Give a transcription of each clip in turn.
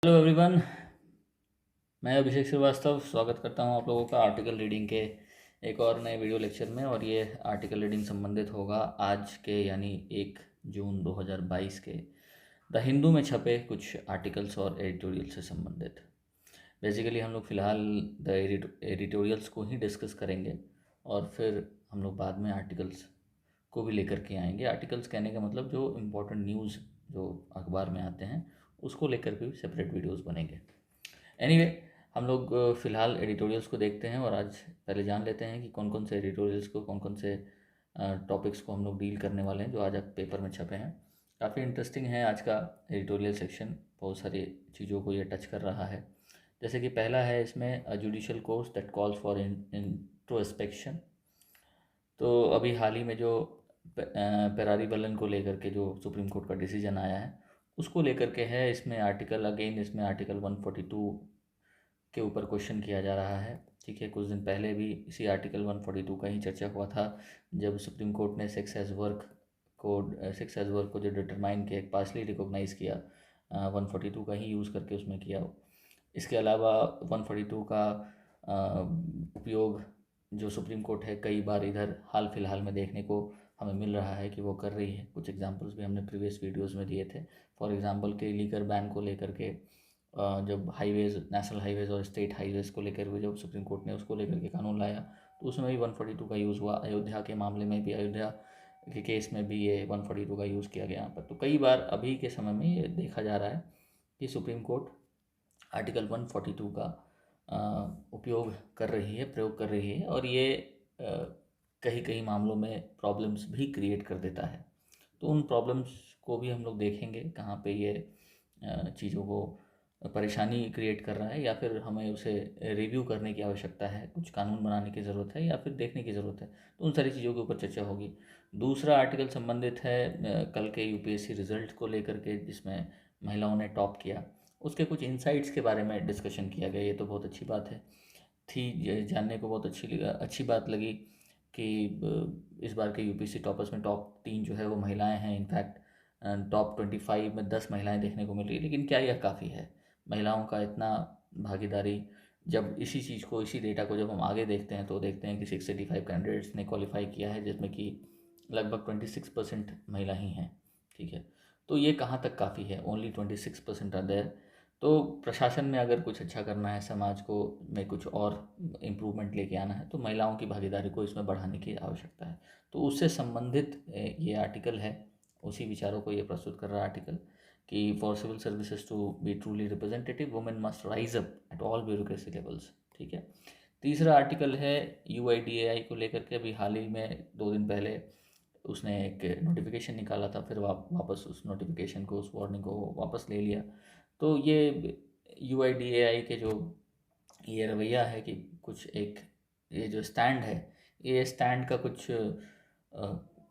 Hello everyone. मैं अभिषेक श्रीवास्तव स्वागत करता हूं आप लोगों का आर्टिकल रीडिंग के एक और नए वीडियो लेक्चर में। और ये आर्टिकल रीडिंग संबंधित होगा आज के यानी 1 जून 2022 के द हिंदू में छपे कुछ आर्टिकल्स और एडिटोरियल से संबंधित। बेसिकली हम लोग फ़िलहाल द एडिटोरियल्स को ही डिस्कस करेंगे और फिर हम लोग बाद में आर्टिकल्स को भी लेकर के आएंगे। आर्टिकल्स कहने का मतलब जो इम्पोर्टेंट न्यूज़ जो अखबार में आते हैं उसको लेकर के भी सेपरेट वीडियोस बनेंगे। एनीवे हम लोग फ़िलहाल एडिटोरियल्स को देखते हैं और आज पहले जान लेते हैं कि कौन कौन से एडिटोरियल्स को कौन कौन से टॉपिक्स को हम लोग डील करने वाले हैं जो आज पेपर में छपे हैं। काफ़ी इंटरेस्टिंग है आज का एडिटोरियल सेक्शन, बहुत सारी चीज़ों को ये टच कर रहा है। जैसे कि पहला है इसमें judicial course that calls for introspection. तो अभी हाल ही में जो पेरारी बलन को लेकर के जो सुप्रीम कोर्ट का डिसीजन आया है उसको लेकर के है। इसमें आर्टिकल अगेन इसमें आर्टिकल 142 के ऊपर क्वेश्चन किया जा रहा है। ठीक है, कुछ दिन पहले भी इसी आर्टिकल 142 का ही चर्चा हुआ था जब सुप्रीम कोर्ट ने सेक्स एज वर्क को जो डिटरमाइन किया, पार्शली रिकॉग्नाइज़ किया, 142 का ही यूज़ करके उसमें किया। इसके अलावा 142 का उपयोग जो सुप्रीम कोर्ट है कई बार इधर हाल फिलहाल में देखने को हमें मिल रहा है कि वो कर रही है। कुछ एग्जांपल्स भी हमने प्रीवियस वीडियोस में दिए थे। फॉर एग्जांपल के लीकर बैन को लेकर के जब हाईवेज़, नेशनल हाईवेज़ और स्टेट हाईवेज़ को लेकर हुए जब सुप्रीम कोर्ट ने उसको लेकर के कानून लाया तो उसमें भी 142 का यूज़ हुआ। अयोध्या के मामले में भी, अयोध्या के केस में भी ये 142 का यूज़ किया गया यहाँ पर। तो कई बार अभी के समय में ये देखा जा रहा है कि सुप्रीम कोर्ट आर्टिकल 142 का उपयोग कर रही है, प्रयोग कर रही है, और ये कई कई मामलों में प्रॉब्लम्स भी क्रिएट कर देता है। तो उन प्रॉब्लम्स को भी हम लोग देखेंगे कहाँ पे ये चीज़ों को परेशानी क्रिएट कर रहा है या फिर हमें उसे रिव्यू करने की आवश्यकता है, कुछ कानून बनाने की ज़रूरत है या फिर देखने की ज़रूरत है। तो उन सारी चीज़ों के ऊपर चर्चा होगी। दूसरा आर्टिकल संबंधित है कल के यूपीएससी रिजल्ट को लेकर के जिसमें महिलाओं ने टॉप किया, उसके कुछ इंसाइट्स के बारे में डिस्कशन किया गया। ये तो बहुत अच्छी बात है जानने को बहुत अच्छी बात लगी कि इस बार के यूपीएससी टॉपर्स में टॉप 3 जो है वो महिलाएं हैं। इनफैक्ट टॉप 25 में 10 महिलाएं देखने को मिल रही है। लेकिन क्या यह काफ़ी है? महिलाओं का इतना भागीदारी, जब इसी चीज़ को, इसी डेटा को जब हम आगे देखते हैं तो देखते हैं कि 685 कैंडिडेट्स ने क्वालिफाई किया है जिसमें कि लगभग 26% महिला ही हैं। ठीक है, तो ये कहाँ तक काफ़ी है? Only 26% are there. तो प्रशासन में अगर कुछ अच्छा करना है, समाज को में कुछ और इम्प्रूवमेंट लेके आना है तो महिलाओं की भागीदारी को इसमें बढ़ाने की आवश्यकता है। तो उससे संबंधित ये आर्टिकल है, उसी विचारों को ये प्रस्तुत कर रहा आर्टिकल कि for civil services to be truly representative women must rise up at all bureaucracy levels. ठीक है, तीसरा आर्टिकल है यूआईडीएआई को लेकर के। अभी हाल ही में 2 दिन पहले उसने एक नोटिफिकेशन निकाला था, फिर वापस उस नोटिफिकेशन को, उस वार्निंग को वापस ले लिया। तो ये यूआईडीएआई के जो ये रवैया है कि कुछ एक ये जो स्टैंड है, ये स्टैंड का कुछ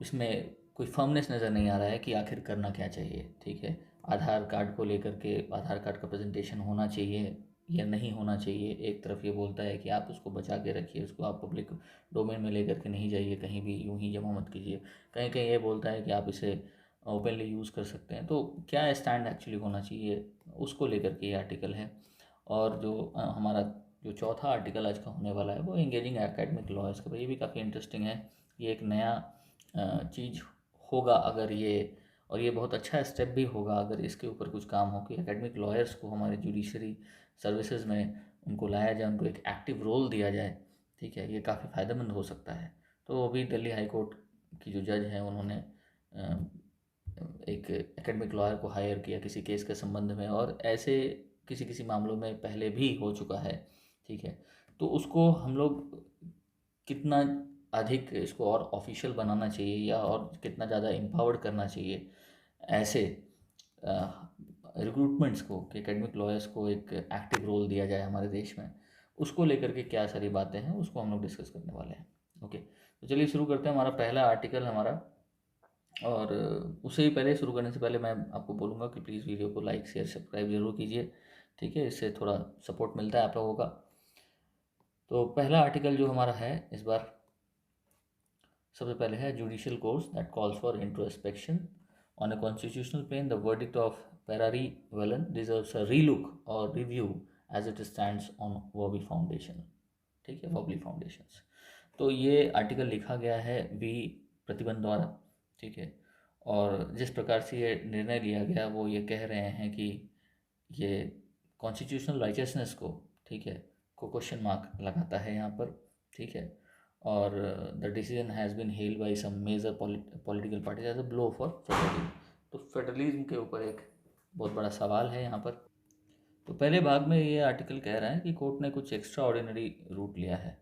इसमें कोई फर्मनेस नज़र नहीं आ रहा है कि आखिर करना क्या चाहिए। ठीक है, आधार कार्ड को लेकर के आधार कार्ड का प्रेजेंटेशन होना चाहिए या नहीं होना चाहिए। एक तरफ ये बोलता है कि आप उसको बचा के रखिए, उसको आप पब्लिक डोमेन में लेकर के नहीं जाइए, कहीं भी यूं ही जमा मत कीजिए। कहीं कहीं ये बोलता है कि आप इसे ओपनली यूज़ कर सकते हैं। तो क्या स्टैंड एक्चुअली होना चाहिए, उसको लेकर के ये आर्टिकल है। और जो हमारा जो चौथा आर्टिकल आज का होने वाला है वो एंगेजिंग एकेडमिक लॉयर्स का। ये भी काफ़ी इंटरेस्टिंग है। ये एक नया चीज़ होगा अगर ये, और ये बहुत अच्छा स्टेप भी होगा अगर इसके ऊपर कुछ काम हो कि एकेडमिक लॉयर्स को हमारे जुडिशरी सर्विसेज में उनको लाया जाए, उनको एक एक्टिव रोल दिया जाए। ठीक है, ये काफ़ी फ़ायदेमंद हो सकता है। तो अभी दिल्ली हाई कोर्ट की जो जज हैं उन्होंने एक एकेडमिक लॉयर को हायर किया किसी केस के संबंध में, और ऐसे किसी किसी मामलों में पहले भी हो चुका है। ठीक है, तो उसको हम लोग कितना अधिक इसको और ऑफिशियल बनाना चाहिए या और कितना ज़्यादा एम्पावर्ड करना चाहिए ऐसे रिक्रूटमेंट्स को कि एकेडमिक लॉयर्स को एक एक्टिव रोल दिया जाए हमारे देश में, उसको लेकर के क्या सारी बातें हैं उसको हम लोग डिस्कस करने वाले हैं। ओके, तो चलिए शुरू करते हैं। हमारा पहला आर्टिकल हमारा, और उससे ही पहले, शुरू करने से पहले मैं आपको बोलूँगा कि प्लीज़ वीडियो को लाइक शेयर सब्सक्राइब ज़रूर कीजिए। ठीक है, इससे थोड़ा सपोर्ट मिलता है आप लोगों का। तो पहला आर्टिकल जो हमारा है इस बार, सबसे पहले है judicial course that calls for introspection on a constitutional plane the verdict of Ferrari Whelan deserves a relook or review as it stands on wobbly foundation. ठीक है, wobbly foundations. तो ये आर्टिकल लिखा गया है वी प्रतिबंध द्वारा, ठीक है। और जिस प्रकार से ये निर्णय लिया गया वो ये कह रहे हैं कि ये कॉन्स्टिट्यूशनल राइचसनेस को, ठीक है, को क्वेश्चन मार्क लगाता है यहाँ पर, ठीक है। और the decision has been held by some major political parties as a blow for federalism. तो फेडरलिज्म के ऊपर एक बहुत बड़ा सवाल है यहाँ पर। तो पहले भाग में ये आर्टिकल कह रहा है कि कोर्ट ने कुछ एक्स्ट्रा ऑर्डिनरी रूट लिया है,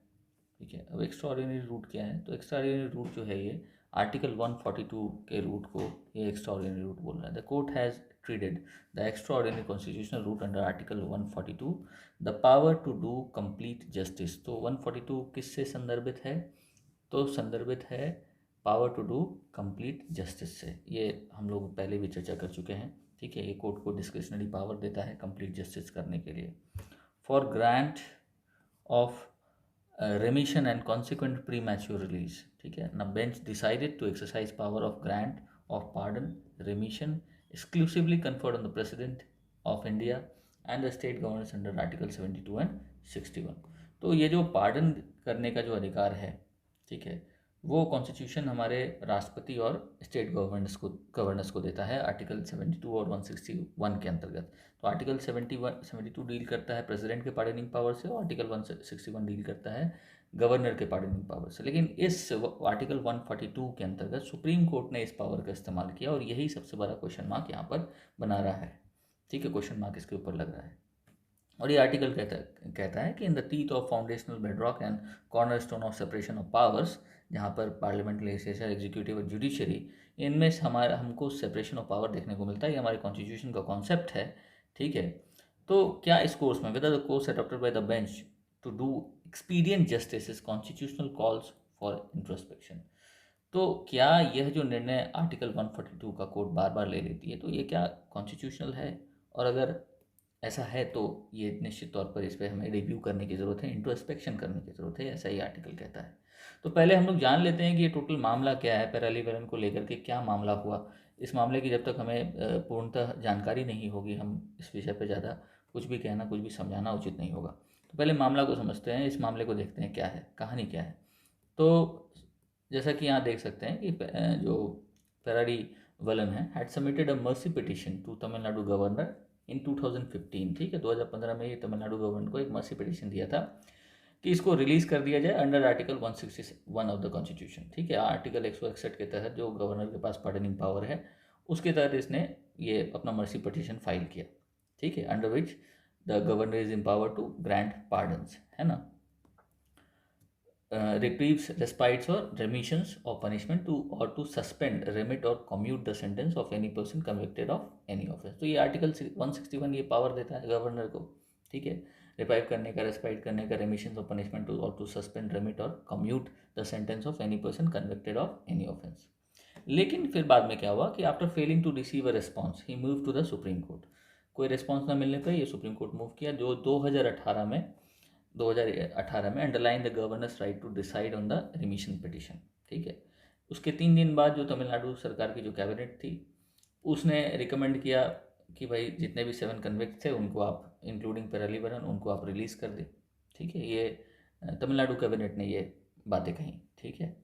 ठीक है। अब एक्स्ट्रा ऑर्डिनरी रूट क्या है? तो एक्स्ट्रा ऑर्डिनरी रूट जो है ये आर्टिकल 142 के रूट को ये एक्स्ट्रा ऑर्डिनरी रूट बोल रहा है। The court has treated the extraordinary constitutional route under article 142 the power to do complete justice. तो 142 किससे संदर्भित है? तो संदर्भित है power to do complete justice से। ये हम लोग पहले भी चर्चा कर चुके हैं, ठीक है। ये कोर्ट को डिस्क्रिशनरी पावर देता है कंप्लीट जस्टिस करने के लिए। For grant of remission and consequent premature release, ठीक है ना। Bench decided to exercise power of grant of pardon remission exclusively conferred on the president of India and the state governors under article 72 and 61। तो ये जो pardon करने का जो अधिकार है, ठीक है, वो कॉन्स्टिट्यूशन हमारे राष्ट्रपति और स्टेट गवर्नर्स को देता है आर्टिकल 72 और 161 के अंतर्गत। तो आर्टिकल 72 डील करता है प्रेसिडेंट के पार्डनिंग पावर से और आर्टिकल 161 डील करता है गवर्नर के पार्डनिंग पावर से। लेकिन इस आर्टिकल 142 के अंतर्गत सुप्रीम कोर्ट ने इस पावर का इस्तेमाल किया और यही सबसे बड़ा क्वेश्चन मार्क यहाँ पर बना रहा है, ठीक है। क्वेश्चन मार्क इसके ऊपर लग रहा है। और ये आर्टिकल कहता है कि in the teeth of foundational bedrock and cornerstone of separation of powers, जहाँ पर पार्लियामेंट, लेजिस्लेचर, एग्जीक्यूटिव और जुडिशरी, इनमें हमको सेपरेशन ऑफ पावर देखने को मिलता है। ये हमारे कॉन्स्टिट्यूशन का कॉन्सेप्ट है, ठीक है। तो क्या इस कोर्स में whether the course adopted by the bench to do expedient justice is constitutional calls for introspection. तो क्या यह जो निर्णय आर्टिकल 142 का कोर्ट बार बार ले लेती है, तो ये क्या कॉन्स्टिट्यूशनल है? और अगर ऐसा है तो ये निश्चित तौर पर इस पर हमें रिव्यू करने की ज़रूरत है, इंट्रोस्पेक्शन करने की ज़रूरत है, ऐसा ही आर्टिकल कहता है। तो पहले हम लोग जान लेते हैं कि ये टोटल मामला क्या है, पैरेलल वेलन को लेकर के क्या मामला हुआ। इस मामले की जब तक हमें पूर्णतः जानकारी नहीं होगी, हम इस विषय पर ज़्यादा कुछ भी कहना, कुछ भी समझाना उचित नहीं होगा। तो पहले मामला को समझते हैं, इस मामले को देखते हैं क्या है, कहानी क्या है। तो जैसा कि यहाँ देख सकते हैं कि जो फेरारी वेलन है had submitted a mercy petition to Tamil Nadu governor in 2015, ठीक है। 2015 में ये तमिलनाडु गवर्नमेंट को एक मर्सी पिटिशन दिया था कि इसको रिलीज कर दिया जाए under article 161 of the constitution, ठीक है। आर्टिकल 161 के तहत जो गवर्नर के पास पार्डनिंग पावर है उसके तहत इसने ये अपना मर्सी पिटिशन फाइल किया, ठीक है, under which the governor is empowered to grant pardons, है ना, reprieves, respites or remissions of punishment to or to suspend, remit or commute the sentence of any person convicted of any offense। तो ये article 161 ये power देता है governor को, ठीक है, रिपाइव करने का, रेस्पाइट करने का, रेमिशन ऑफ पनिशमेंट और टू सस्पेंड, रेमिट और commute the sentence of any person convicted of any offence. लेकिन फिर बाद में क्या हुआ कि after failing to receive a response he move to the supreme court. कोई रिस्पॉन्स ना मिलने पर ये सुप्रीम कोर्ट मूव किया, जो 2018 में underline the governor's right to decide on the remission petition, ठीक है। उसके 3 दिन बाद जो तमिलनाडु सरकार की जो कैबिनेट थी उसने रिकमेंड किया कि भाई जितने भी 7 कन्विक्ट थे उनको आप, इंक्लूडिंग पैरेलल वेलन, उनको आप रिलीज़ कर दें, ठीक है। ये तमिलनाडु कैबिनेट ने ये बातें कही, ठीक है।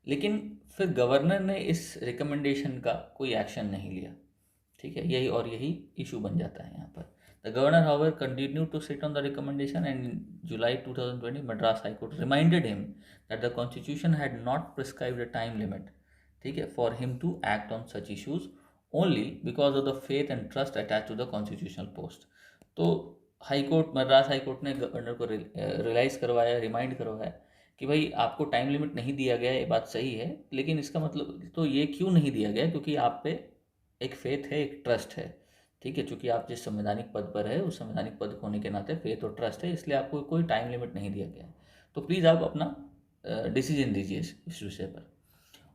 लेकिन फिर गवर्नर ने इस रिकमेंडेशन का कोई एक्शन नहीं लिया, ठीक है। यही इशू बन जाता है यहाँ पर। The governor, however, continued to sit on the recommendation, and in July 2020, Madras High Court reminded him that the Constitution had not prescribed a time limit, ठीक है, for him to act on such issues only because of the faith and trust attached to the constitutional post। तो high court, Madras high court ने governor को realise करवाया, remind करवाया कि भाई आपको टाइम लिमिट नहीं दिया गया, ये बात सही है, लेकिन इसका मतलब तो ये क्यों नहीं दिया गया, क्योंकि आप पे एक फेथ है, एक ट्रस्ट है, ठीक है। चूँकि आप जिस संवैधानिक पद पर है उस संवैधानिक पद होने के नाते फेथ और ट्रस्ट है, इसलिए आपको कोई टाइम लिमिट नहीं दिया गया है। तो प्लीज़ आप अपना डिसीजन दीजिए इस विषय पर।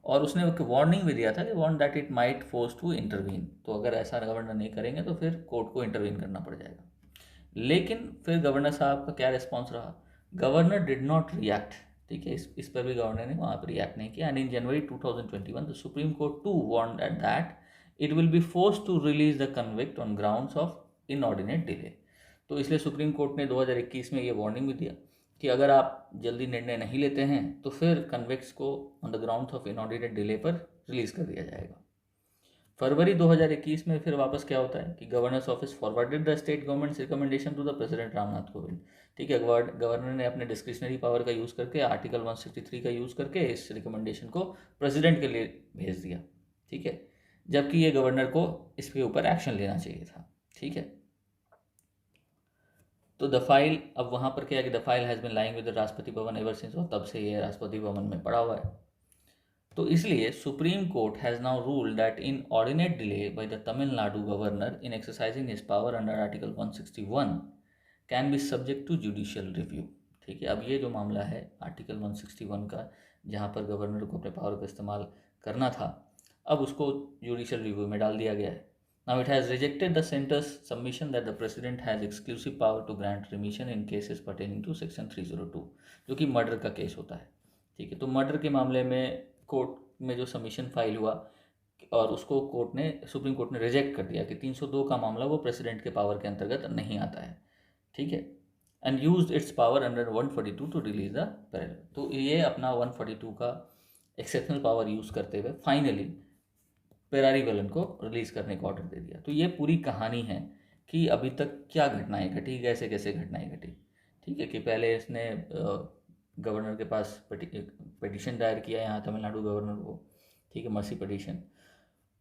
और उसने एक वार्निंग भी दिया था कि warn that it might force to intervene. तो अगर ऐसा गवर्नर नहीं करेंगे तो फिर कोर्ट को इंटरवीन करना पड़ जाएगा। लेकिन फिर गवर्नर साहब का क्या रिस्पॉन्स रहा? गवर्नर डिड नॉट रिएक्ट, ठीक है। इस पर भी गवर्नर ने वहाँ पर रिएक्ट नहीं किया। And in January 2021 the supreme court to warn that it will be force to release the convict on grounds of inordinate delay. तो इसलिए सुप्रीम कोर्ट ने 2021 में ये वार्निंग भी दिया कि अगर आप जल्दी निर्णय नहीं लेते हैं तो फिर कन्विक्ट्स को on the grounds of inordinate delay पर रिलीज कर दिया जाएगा। फरवरी 2021 में फिर वापस क्या होता है कि governor's office forwarded the state government's recommendation to the president Ramnath Kovind. ठीक है, गवर्नर ने अपने डिस्क्रिशनरी पावर का यूज़ करके आर्टिकल 163 का यूज़ करके इस रिकमेंडेशन को प्रेसिडेंट के लिए भेज दिया। ठीक है, जबकि ये गवर्नर को इसके ऊपर एक्शन लेना चाहिए था। ठीक है, तो द फाइल, अब वहाँ पर क्या है कि the file has been lying with the Rashtrapati Bhavan ever since, और तब से ये राष्ट्रपति भवन में पड़ा हुआ है। तो इसलिए supreme court has now ruled that inordinate delay by the Tamil Nadu governor in exercising his power under article 161 can be subject to judicial review. ठीक है, अब ये जो मामला है आर्टिकल 161 का, जहाँ पर गवर्नर को अपने पावर का इस्तेमाल करना था, अब उसको जुडिशियल रिव्यू में डाल दिया गया है। Now it has rejected the centre's submission that the president has exclusive power to grant remission in cases pertaining to section 302, जो कि मर्डर का केस होता है। ठीक है, तो मर्डर के मामले में कोर्ट में जो सबमिशन फाइल हुआ और उसको सुप्रीम कोर्ट ने रिजेक्ट कर दिया कि 302 का मामला वो प्रेसिडेंट के पावर के अंतर्गत नहीं आता है। ठीक है, and use its power under 142 to release the parallel. तो ये अपना 142 का एक्सेप्शनल पावर यूज़ करते हुए फाइनली पेरारी वेलन को रिलीज़ करने का ऑर्डर दे दिया। तो ये पूरी कहानी है कि अभी तक क्या घटनाएं घटी, कैसे कैसे घटनाएं घटी। ठीक है, कि पहले इसने गवर्नर के पास पिटीशन दायर किया यहाँ तमिलनाडु गवर्नर को। ठीक है, मर्सी पिटीशन,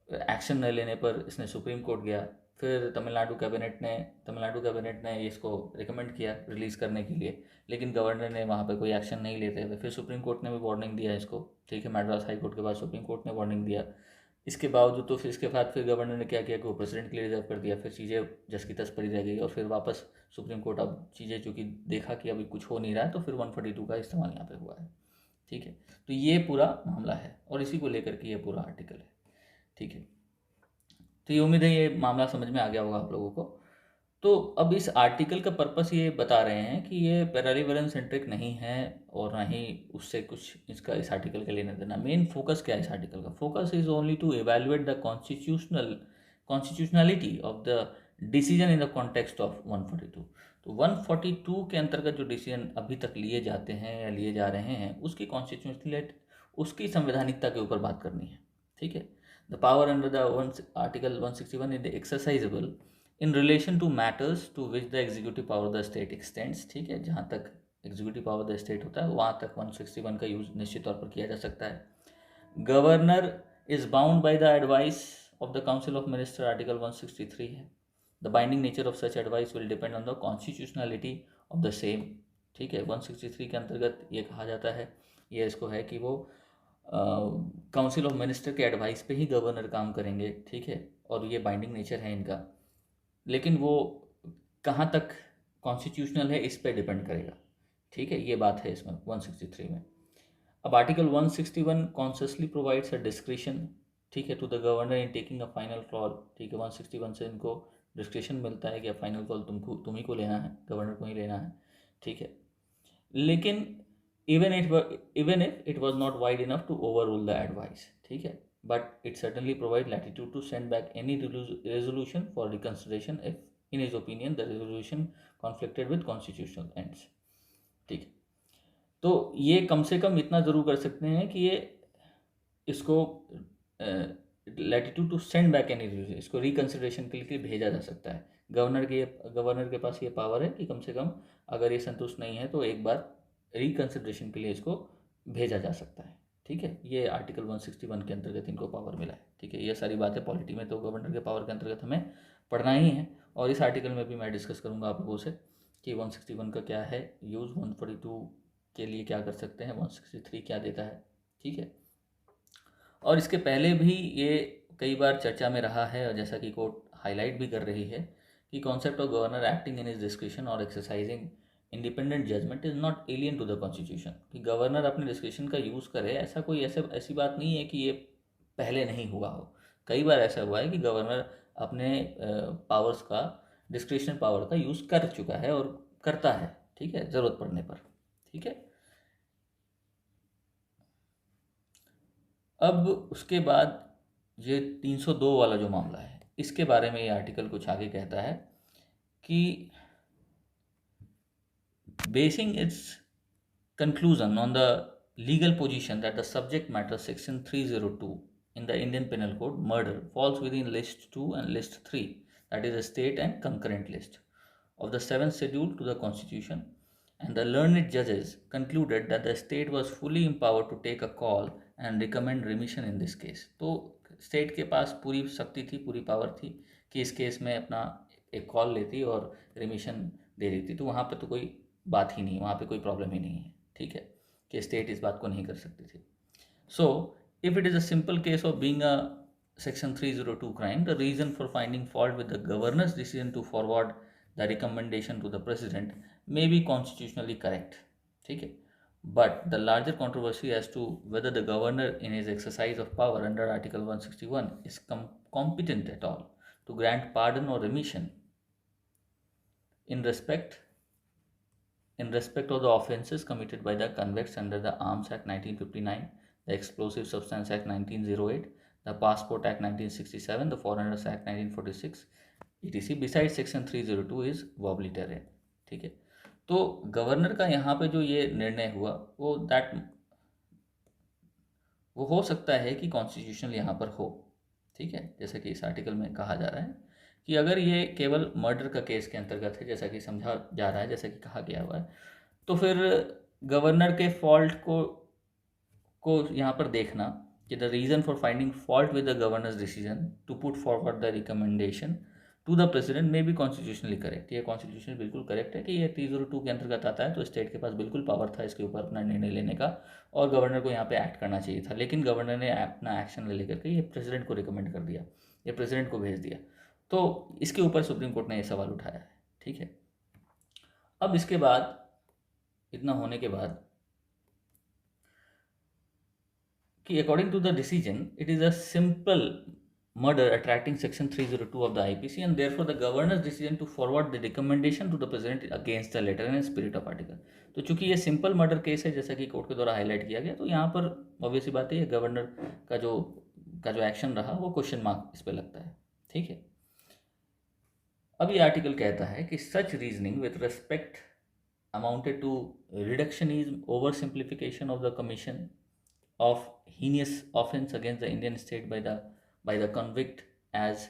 एक्शन न लेने पर इसने सुप्रीम कोर्ट गया, फिर तमिलनाडु कैबिनेट ने इसको रिकमेंड किया रिलीज़ करने के लिए, लेकिन गवर्नर ने वहाँ पे कोई एक्शन नहीं लेते हुए फिर सुप्रीम कोर्ट ने भी वार्निंग दिया इसको। ठीक है, मद्रास हाई कोर्ट के बाद सुप्रीम कोर्ट ने वार्निंग दिया। इसके बावजूद तो फिर इसके बाद फिर गवर्नर ने क्या किया कि वो प्रेसिडेंट के लिए रिजर्व कर दिया, फिर चीज़ें जस की तस पड़ी रह गई और फिर वापस सुप्रीम कोर्ट अब चीज़ें चूँकि देखा कि अभी कुछ हो नहीं रहा है तो फिर 142 का इस्तेमाल यहाँ पे हुआ है। ठीक है, तो ये पूरा मामला है और इसी को लेकर के ये पूरा आर्टिकल है। ठीक है, तो ये उम्मीद है ये मामला समझ में आ गया होगा आप लोगों को। तो अब इस आर्टिकल का पर्पस ये बता रहे हैं कि ये पैरालिवेलन सेंट्रिक नहीं है और ना ही उससे कुछ इसका इस आर्टिकल के लेना देना। मेन फोकस क्या है इस आर्टिकल का? Focus is only to evaluate the constitutionality of the decision in the context of 142। तो 142 के अंतर्गत जो डिसीजन अभी तक लिए जाते हैं या लिए जा रहे हैं उसकी कॉन्स्टिट्यूशनलिटी, उसकी संवैधानिकता के ऊपर बात करनी है। ठीक है, the power under the article 161 is exercisable in relation to matters to which the executive power the state extends. ठीक है, जहाँ तक एग्जीक्यूटिव पावर द स्टेट होता है वहाँ तक 161 का यूज निश्चित तौर पर किया जा सकता है। Governor is bound by the advice of the council of minister, article 163 है। The binding nature of such advice will depend on the constitutionality of the same. ठीक है, 163 के अंतर्गत ये कहा जाता है, ये इसको है कि वो काउंसिल ऑफ मिनिस्टर के एडवाइस पे ही गवर्नर काम करेंगे। ठीक है, और ये बाइंडिंग नेचर है इनका, लेकिन वो कहाँ तक कॉन्स्टिट्यूशनल है इस पे डिपेंड करेगा। ठीक है, ये बात है इसमें 163 में। अब article 161 consciously provides a discretion, ठीक है, to the governor in taking a final call. ठीक है, 161 से इनको डिस्क्रिशन मिलता है कि फाइनल कॉल तुम ही को लेना है, गवर्नर को ही लेना है। ठीक है, लेकिन even if it was not wide enough to overrule the advice. ठीक है, but it certainly provide latitude to send back any resolution for reconsideration if in his opinion the resolution conflicted with constitutional ends। ठीक, तो ये कम से कम इतना ज़रूर कर सकते हैं कि ये इसको latitude to send back any resolution, इसको रिकन्सिडरेशन के लिए भेजा जा सकता है। गवर्नर के पास ये पावर है कि कम से कम अगर ये संतुष्ट नहीं है तो एक बार रिकन्सिडरेशन के लिए इसको भेजा जा सकता है। ठीक है, ये आर्टिकल 161 के अंतर्गत इनको पावर मिला है। ठीक है, ये सारी बातें पॉलिटी में तो गवर्नर के पावर के अंतर्गत हमें पढ़ना ही है और इस आर्टिकल में भी मैं डिस्कस करूंगा आप लोगों से कि 161 का क्या है यूज़, 142 के लिए क्या कर सकते हैं, 163 क्या देता है। ठीक है, और इसके पहले भी ये कई बार चर्चा में रहा है और जैसा कि कोर्ट हाईलाइट भी कर रही है कि concept of governor acting in his discretion और exercising independent judgment is not alien to the constitution. कि गवर्नर अपने डिस्क्रिशन का यूज़ करे, ऐसा कोई ऐसी बात नहीं है कि ये पहले नहीं हुआ हो। कई बार ऐसा हुआ है कि गवर्नर अपने पावर्स का, डिस्क्रिशनल पावर का यूज़ कर चुका है और करता है। ठीक है, ज़रूरत पड़ने पर। ठीक है, अब उसके बाद ये 302 वाला जो मामला है, इसके बारे में ये आर्टिकल कुछ आगे कहता है कि basin it's conclusion on the legal position that the subject matter section 302 in the Indian Penal Code, murder, falls within list 2 and list 3, that is a state and concurrent list of the 7th schedule to the constitution, and the learned judges concluded that the state was fully empowered to take a call and recommend remission in this case. तो state के पास पूरी शक्ति थी, पूरी power थी कि इस case में अपना एक कॉल लेती और रिमिशन दे देती। तो वहाँ पे तो कोई बात ही नहीं, वहाँ पे कोई प्रॉब्लम ही नहीं है, ठीक है, कि स्टेट इस बात को नहीं कर सकती थी। So if it is a simple case of being a section 302 crime, the reason for finding fault with the governor's decision to forward the recommendation to the president may be constitutionally correct, ठीक है, but the larger controversy as to whether the governor in his exercise of power under Article 161 is competent at all to grant pardon or remission in respect of the offences committed by the convicts under the Arms Act 1959, the Explosive Substance Act 1908, the Passport Act 1967, the Foreigners Act 1946, etc. Besides Section 302 is wobbly terrain, ठीक है। तो governor का यहाँ पे जो ये निर्णय हुआ वो हो सकता है कि कॉन्स्टिट्यूशनल यहाँ पर हो, ठीक है, जैसा कि इस आर्टिकल में कहा जा रहा है कि अगर ये केवल मर्डर का केस के अंतर्गत है, जैसा कि समझा जा रहा है, जैसा कि कहा गया हुआ है, तो फिर गवर्नर के फॉल्ट को यहाँ पर देखना कि the reason for finding fault with the governor's decision to put forward the recommendation to the president में भी कॉन्स्टिट्यूशनली करेक्ट। ये कॉन्स्टिट्यूशन बिल्कुल करेक्ट है कि ये 302 के अंतर्गत आता है, तो स्टेट के पास बिल्कुल पावर था इसके ऊपर अपना निर्णय लेने का और गवर्नर को यहाँ पे एक्ट करना चाहिए था, लेकिन गवर्नर ने अपना एक्शन ले लेकर के ये प्रेसिडेंट को रिकमेंड कर दिया, ये प्रेसिडेंट को भेज दिया। तो इसके ऊपर सुप्रीम कोर्ट ने ये सवाल उठाया है, ठीक है। अब इसके बाद, इतना होने के बाद, कि according to the decision it is a simple murder attracting section 302 of the IPC and therefore the governor's decision to forward the recommendation to the president against the letter and spirit of article। तो चूंकि ये simple murder case है, जैसा कि court के द्वारा highlight किया गया, तो यहाँ पर ऑब्वियसली बात है ये गवर्नर का जो एक्शन रहा वो क्वेश्चन मार्क इस पर लगता है, ठीक है। अब ये आर्टिकल कहता है कि such reasoning with respect amounted to reductionism, over simplification of the commission of heinous offense against the Indian state by the convict as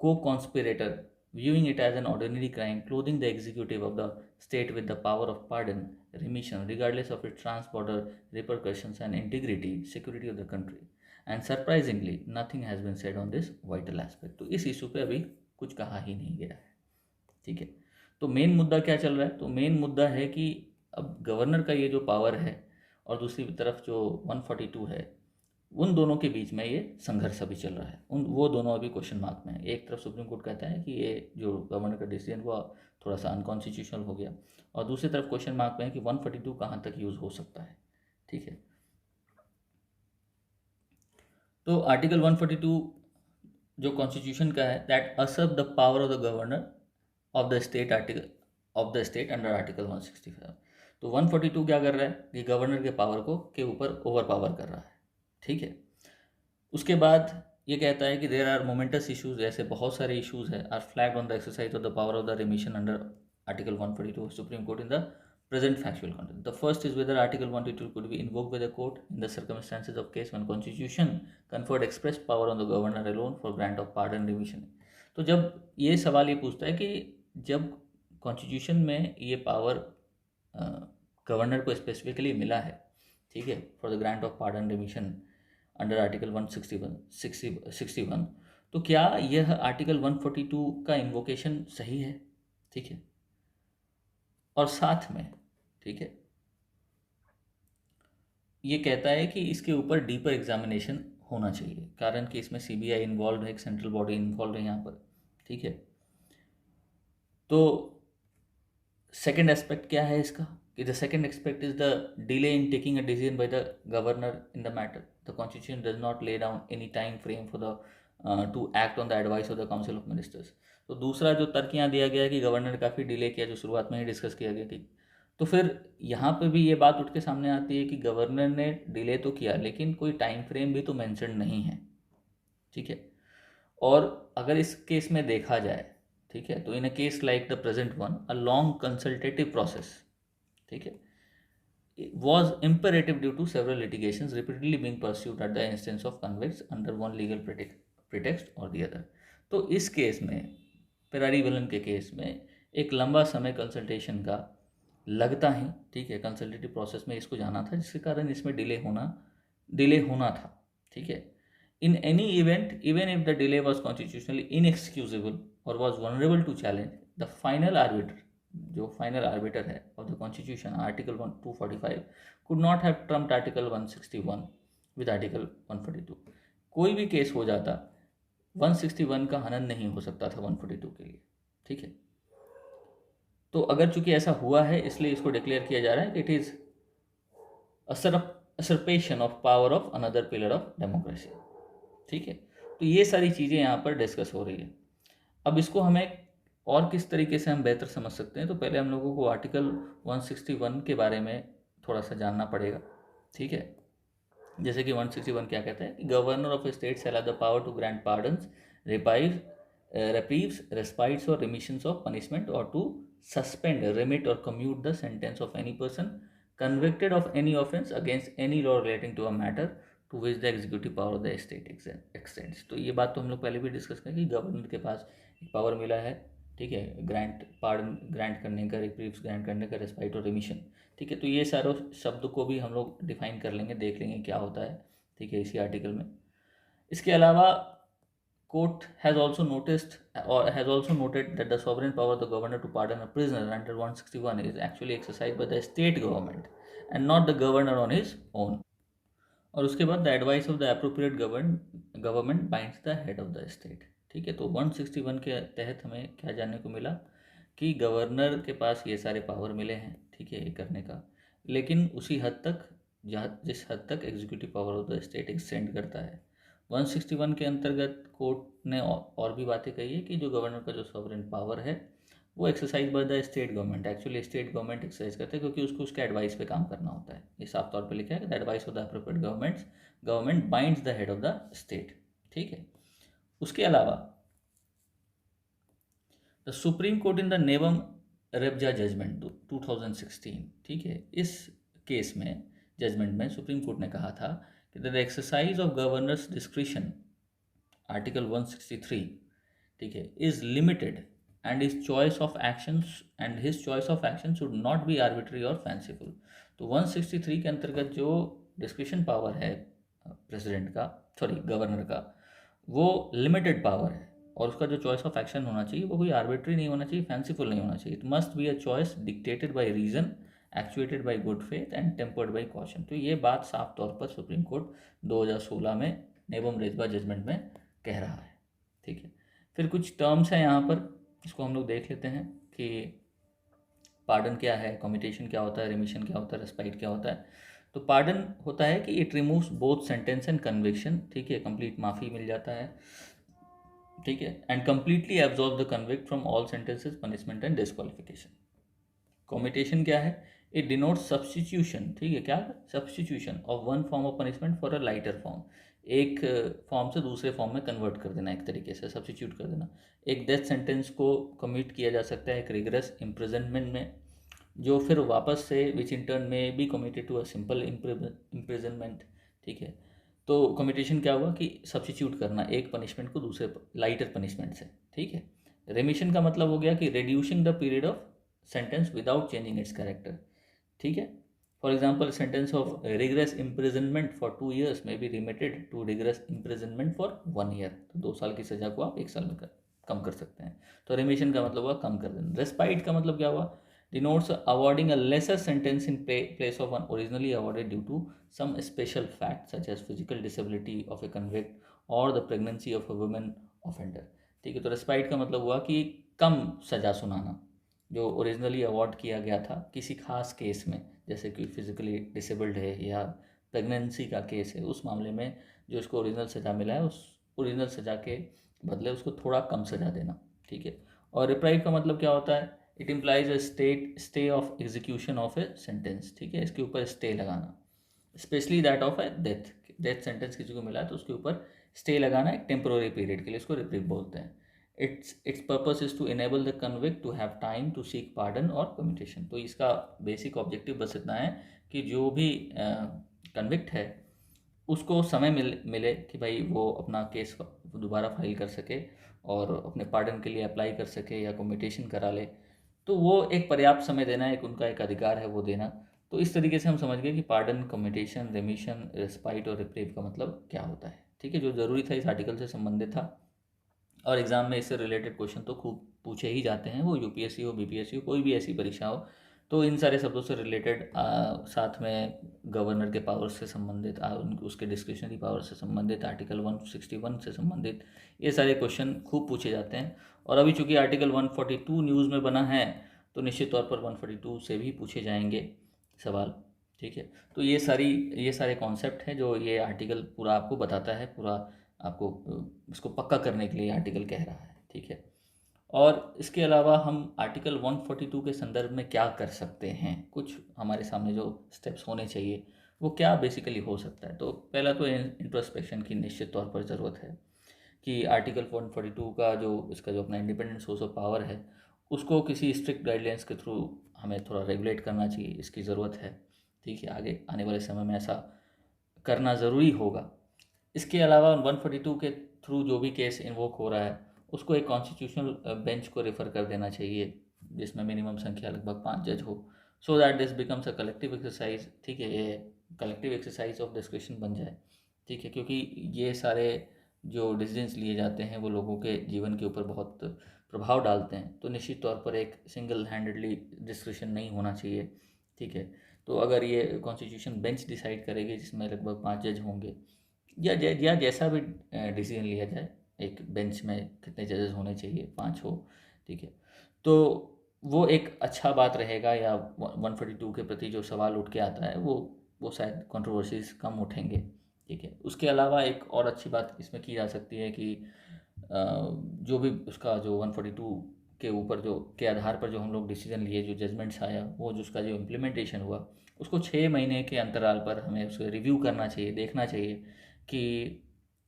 co-conspirator, viewing it as an ordinary crime, clothing the executive of the state with the power of pardon, remission, regardless of its trans-border repercussions and integrity, security of the country. And surprisingly, nothing has been said on this vital aspect। तो इस issue पे अभी कुछ कहा ही नहीं गया है, ठीक है। तो मेन मुद्दा क्या चल रहा है? तो मेन मुद्दा है कि अब गवर्नर का ये जो पावर है और दूसरी तरफ जो 142 है, उन दोनों के बीच में ये संघर्ष अभी चल रहा है। वो दोनों अभी क्वेश्चन मार्क में है। एक तरफ सुप्रीम कोर्ट कहता है कि ये जो गवर्नर का डिसीजन हुआ थोड़ा सा अनकॉन्स्टिट्यूशनल हो गया, और दूसरी तरफ क्वेश्चन मार्क में है कि 142 कहाँ तक यूज़ हो सकता है, ठीक है। तो आर्टिकल 142 जो कॉन्स्टिट्यूशन का है, that usurp the power of the governor of the state under article 165। तो 142 क्या कर रहा है कि गवर्नर के पावर को के ऊपर ओवर पावर कर रहा है, ठीक है। उसके बाद ये कहता है कि देयर आर मोमेंटस इश्यूज, ऐसे बहुत सारे इश्यूज है, are flagged on the exercise of the power of the remission under article 142 supreme court in the present factual content. The first is whether Article 122 could be invoked by the court in the circumstances of case when Constitution conferred express power on the governor alone for grant of pardon remission। तो जब ये सवाल ये पूछता है कि जब constitution में ये पावर गवर्नर को स्पेसिफिकली मिला है, ठीक है, for the grant of pardon remission under article 161, तो क्या यह आर्टिकल 142 का इन्वोकेशन सही है, ठीक है। और साथ में, ठीक है, ये कहता है कि इसके ऊपर डीपर एग्जामिनेशन होना चाहिए, कारण कि इसमें सीबीआई इन्वॉल्व है, एक सेंट्रल बॉडी इन्वॉल्व है यहाँ पर, ठीक है। तो सेकेंड एस्पेक्ट क्या है इसका कि the second aspect is the delay in taking a decision by the governor in the matter. The constitution does not lay down any time frame for the two act on the advice of the council of ministers. तो दूसरा जो तर्क यहाँ दिया गया है कि governor ने काफ़ी डिले किया, जो शुरुआत में ही डिस्कस किया गया, ठीक। तो फिर यहाँ पे भी ये बात उठ के सामने आती है कि गवर्नर ने डिले तो किया, लेकिन कोई टाइम फ्रेम भी तो मेंशन नहीं है, ठीक है। और अगर इस केस में देखा जाए, ठीक है, तो in a case like the present one, a long consultative process, ठीक है, was imperative due to several litigations repeatedly being pursued at the instance of convicts under one legal pretext or the other। तो इस case में, पेरारी villain के case में, एक लंबा समय कंसल्टेशन का लगता है, ठीक है, कंसल्टेटिव प्रोसेस में इसको जाना था, जिसके कारण इसमें डिले होना था, ठीक है। In any event, even if the delay was constitutionally inexcusable और was vulnerable to challenge, the final arbiter, जो फाइनल आर्बिटर है of the constitution, article 245 could not have trumped article 161 with article 142। कोई भी case हो जाता, 161 का हनन नहीं हो सकता था 142 के लिए, ठीक है। तो अगर चूंकि ऐसा हुआ है, इसलिए इसको डिक्लेयर किया जा रहा है कि it is usurpation of power of another pillar of democracy, ठीक है। तो ये सारी चीज़ें यहाँ पर डिस्कस हो रही है। अब इसको हमें और किस तरीके से हम बेहतर समझ सकते हैं, तो पहले हम लोगों को आर्टिकल 161 के बारे में थोड़ा सा जानना पड़ेगा, ठीक है। जैसे कि 161 क्या कहता है कि governor of state shall have the power to grant pardons, reprieves, respites और रिमिशंस ऑफ पनिशमेंट, और टू सस्पेंड, रिमिट और commute the sentence of any person convicted of any offense against any law relating to a matter to which the executive power of the state extends। तो ये बात तो हम लोग पहले भी डिस्कस करें कि गवर्नर के पास एक पावर मिला है, ठीक है, पार्डन ग्रांट करने का, रिप्रीव्स ग्रांट करने का, रेस्पाइट और रिमिशन, ठीक है। तो ये सारे शब्द को भी हम लोग डिफाइन कर लेंगे, देख लेंगे क्या होता है, ठीक है, इसी आर्टिकल में। इसके अलावा court has also noted that the sovereign power of the governor to pardon a prisoner under 161 is actually exercised by the state government and not the governor on his own। और उसके बाद the advice of the appropriate government binds the head of the state, ठीक है। तो 161 के तहत हमें क्या जानने को मिला कि गवर्नर के पास ये सारे पावर मिले हैं, ठीक है, ये करने का, लेकिन उसी हद तक जिस हद तक executive power of the state extend करता है। 161 के अंतर्गत कोर्ट ने और भी बातें कही है कि जो गवर्नर का जो सॉवरेन पावर है वो exercise by the state government, actually state government exercise करते हैं, क्योंकि उसको उसके एडवाइस पे काम करना होता है। ये साफ तौर पे लिखा है कि the advice of the appropriate government binds the head of the state, ठीक है। उसके अलावा the supreme court in the नेवम रेबजा जजमेंट 2016, ठीक है, इस केस में, जजमेंट में सुप्रीम कोर्ट ने कहा था कि the exercise of governors discretion, article 163, ठीक है, is limited and his choice of action should not be arbitrary और fanciful। तो 163 के अंतर्गत जो डिस्क्रिशन पावर है प्रेसिडेंट का, सॉरी गवर्नर का, वो लिमिटेड पावर है, और उसका जो चॉइस ऑफ एक्शन होना चाहिए वो कोई आर्बिट्री नहीं होना चाहिए, फैंसीफुल नहीं होना चाहिए। It must be a choice dictated by reason, actuated by good faith and tempered by caution. तो ये बात साफ तौर पर सुप्रीम कोर्ट 2016 में नेबम रेजबा जजमेंट में कह रहा है, ठीक है। फिर कुछ टर्म्स हैं यहाँ पर, इसको हम लोग देख लेते हैं कि पार्डन क्या है, कम्यूटेशन क्या होता है, रिमिशन क्या होता है, रेस्पाइट क्या होता है। तो पार्डन होता है कि it removes both sentence and conviction, ठीक है, कंप्लीट माफ़ी मिल जाता है, ठीक है, and completely absorb the convict from all sentences, punishment and disqualification. Commutation क्या है? इट डिनोट्स सब्सटीट्यूशन, ठीक है, क्या, substitution of one form of punishment for a lighter form, एक फॉर्म से दूसरे फॉर्म में कन्वर्ट कर देना, एक तरीके से सब्सटीट्यूट कर देना। एक डेथ सेंटेंस को कम्यूट किया जा सकता है एक रिगरस इम्प्रिजनमेंट में, जो फिर वापस से which in turn may be commuted to a simple imprisonment, ठीक है। तो कम्यूटेशन क्या हुआ कि सब्सटीट्यूट करना एक पनिशमेंट को दूसरे लाइटर पनिशमेंट से, ठीक है। रेमिशन का मतलब हो गया कि reducing the period of sentence without changing its character, ठीक है। For example sentence of rigorous imprisonment for 2 years may be remitted to rigorous imprisonment for 1 year। तो 2 साल की सजा को आप 1 साल में कम कर सकते हैं। तो रेमिशन का मतलब हुआ कम कर देना। रेस्पाइट का मतलब क्या हुआ? Denotes awarding a lesser sentence in place of one originally awarded due to some special fact such as physical disability of a convict और the pregnancy of a woman offender, ठीक है। तो रेस्पाइट का मतलब हुआ कि कम सजा सुनाना, जो ओरिजिनली अवॉर्ड किया गया था किसी खास केस में, जैसे कि फिजिकली डिसेबल्ड है या प्रेगनेंसी का केस है, उस मामले में जो उसको ओरिजिनल सज़ा मिला है, उस ओरिजिनल सज़ा के बदले उसको थोड़ा कम सज़ा देना, ठीक है। और रिप्राइव का मतलब क्या होता है? It implies a stay of execution of a sentence, ठीक है, इसके ऊपर स्टे लगाना, specially that of A death sentence किसी को मिला है तो उसके ऊपर स्टे लगाना एक टेम्पोररी पीरियड के लिए, इसको रिप्रीव बोलते हैं। Its purpose is to enable the convict to have time to seek pardon और कम्यूटेशन। तो इसका बेसिक ऑब्जेक्टिव बस इतना है कि जो भी कन्विक्ट है उसको समय मिले कि भाई वो अपना केस दोबारा फाइल कर सके और अपने पार्डन के लिए अप्लाई कर सके या कम्यूटेशन करा ले। तो वो एक पर्याप्त समय देना एक उनका एक अधिकार है वो देना। तो इस तरीके से हम समझ गए कि पार्डन, कम्यूटेशन, रेमिशन, रेस्पाइट और रिप्रीव का मतलब क्या होता है। ठीक है, जो ज़रूरी था इस आर्टिकल से संबंधित था और एग्ज़ाम में इससे रिलेटेड क्वेश्चन तो खूब पूछे ही जाते हैं, वो यूपीएससी हो, बीपीएससी हो, कोई भी ऐसी परीक्षा हो। तो इन सारे शब्दों से रिलेटेड साथ में गवर्नर के पावर से संबंधित उसके डिस्क्रिशनरी पावर से संबंधित आर्टिकल 161 से संबंधित ये सारे क्वेश्चन खूब पूछे जाते हैं। और अभी चूंकि आर्टिकल 142 न्यूज़ में बना है तो निश्चित तौर पर 142 से भी पूछे जाएंगे सवाल। ठीक है, तो ये सारे कॉन्सेप्ट हैं जो ये आर्टिकल पूरा आपको बताता है, पूरा आपको इसको पक्का करने के लिए आर्टिकल कह रहा है। ठीक है, और इसके अलावा हम आर्टिकल 142 के संदर्भ में क्या कर सकते हैं, कुछ हमारे सामने जो स्टेप्स होने चाहिए वो क्या बेसिकली हो सकता है। तो पहला तो इंट्रोस्पेक्शन की निश्चित तौर पर ज़रूरत है कि आर्टिकल 142 का जो इसका जो अपना इंडिपेंडेंट सोर्स ऑफ पावर है उसको किसी स्ट्रिक्ट गाइडलाइंस के थ्रू हमें थोड़ा रेगुलेट करना चाहिए, इसकी ज़रूरत है। ठीक है, आगे आने वाले समय में ऐसा करना ज़रूरी होगा। इसके अलावा 142 के थ्रू जो भी केस इन्वोक हो रहा है उसको एक कॉन्स्टिट्यूशनल बेंच को रेफ़र कर देना चाहिए जिसमें मिनिमम संख्या लगभग 5 जज हो, so that this becomes a collective exercise. ठीक है, ये कलेक्टिव एक्सरसाइज ऑफ डिस्कशन बन जाए। ठीक है, क्योंकि ये सारे जो डिसीजंस लिए जाते हैं वो लोगों के जीवन के ऊपर बहुत प्रभाव डालते हैं, तो निश्चित तौर पर एक सिंगल हैंडेडली डिस्कशन नहीं होना चाहिए। ठीक है, तो अगर ये कॉन्स्टिट्यूशन बेंच डिसाइड करेगी जिसमें लगभग 5 जज होंगे या जैसा भी डिसीजन लिया जाए, एक बेंच में कितने जजेस होने चाहिए, 5 हो। ठीक है, तो वो एक अच्छा बात रहेगा, या 142 के प्रति जो सवाल उठ के आता है वो शायद कंट्रोवर्सीज कम उठेंगे। ठीक है, उसके अलावा एक और अच्छी बात इसमें की जा सकती है कि जो भी उसका जो 142 के ऊपर जो के आधार पर जो हम लोग डिसीजन लिए, जो जजमेंट्स आया, वो जो उसका जो इम्प्लीमेंटेशन हुआ उसको 6 महीने के अंतराल पर हमें उसे रिव्यू करना चाहिए, देखना चाहिए कि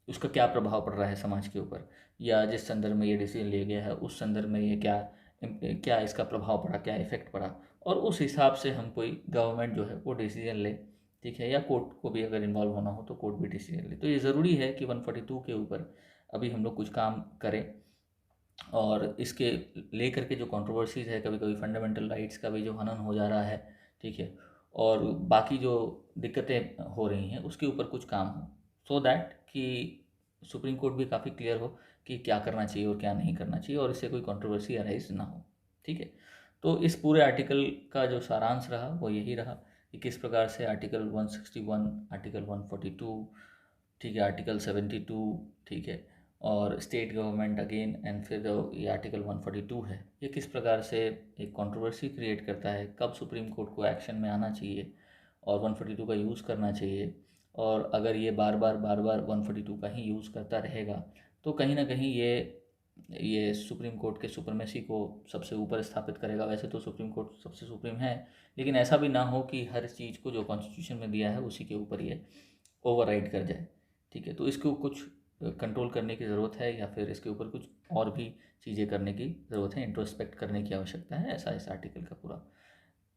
उसका क्या प्रभाव पड़ रहा है समाज के ऊपर, या जिस संदर्भ में ये डिसीजन लिया गया है उस संदर्भ में ये क्या क्या इसका प्रभाव पड़ा, क्या इफेक्ट पड़ा, और उस हिसाब से हम कोई गवर्नमेंट जो है वो डिसीजन ले। ठीक है, या कोर्ट को भी अगर इन्वॉल्व होना हो तो कोर्ट भी डिसीजन ले। तो ये ज़रूरी है कि 142 के ऊपर अभी हम लोग कुछ काम करें, और इसके लेकर के जो कंट्रोवर्सीज है, कभी कभी फंडामेंटल राइट्स का भी जो हनन हो जा रहा है। ठीक है, और बाकी जो दिक्कतें हो रही हैं उसके ऊपर कुछ काम हो, सो दैट कि सुप्रीम कोर्ट भी काफ़ी क्लियर हो कि क्या करना चाहिए और क्या नहीं करना चाहिए, और इससे कोई कंट्रोवर्सी अराइज ना हो। ठीक है, तो इस पूरे आर्टिकल का जो सारांश रहा वो यही रहा कि किस प्रकार से आर्टिकल 161, आर्टिकल 142, ठीक है, आर्टिकल 72, ठीक है, और स्टेट गवर्नमेंट अगेन, एंड फिर ये आर्टिकल 142 है, ये किस प्रकार से एक कंट्रोवर्सी क्रिएट करता है, कब सुप्रीम कोर्ट को एक्शन में आना चाहिए और 142 का यूज़ करना चाहिए। और अगर ये बार बार 142 का ही यूज़ करता रहेगा तो कहीं ना कहीं ये सुप्रीम कोर्ट के सुप्रीमेसी को सबसे ऊपर स्थापित करेगा। वैसे तो सुप्रीम कोर्ट सबसे सुप्रीम है, लेकिन ऐसा भी ना हो कि हर चीज़ को जो कॉन्स्टिट्यूशन में दिया है उसी के ऊपर ये ओवरराइड कर जाए। ठीक है, तो इसको कुछ कंट्रोल करने की ज़रूरत है, या फिर इसके ऊपर कुछ और भी चीज़ें करने की ज़रूरत है, इंट्रोस्पेक्ट करने की आवश्यकता है, ऐसा इस आर्टिकल का पूरा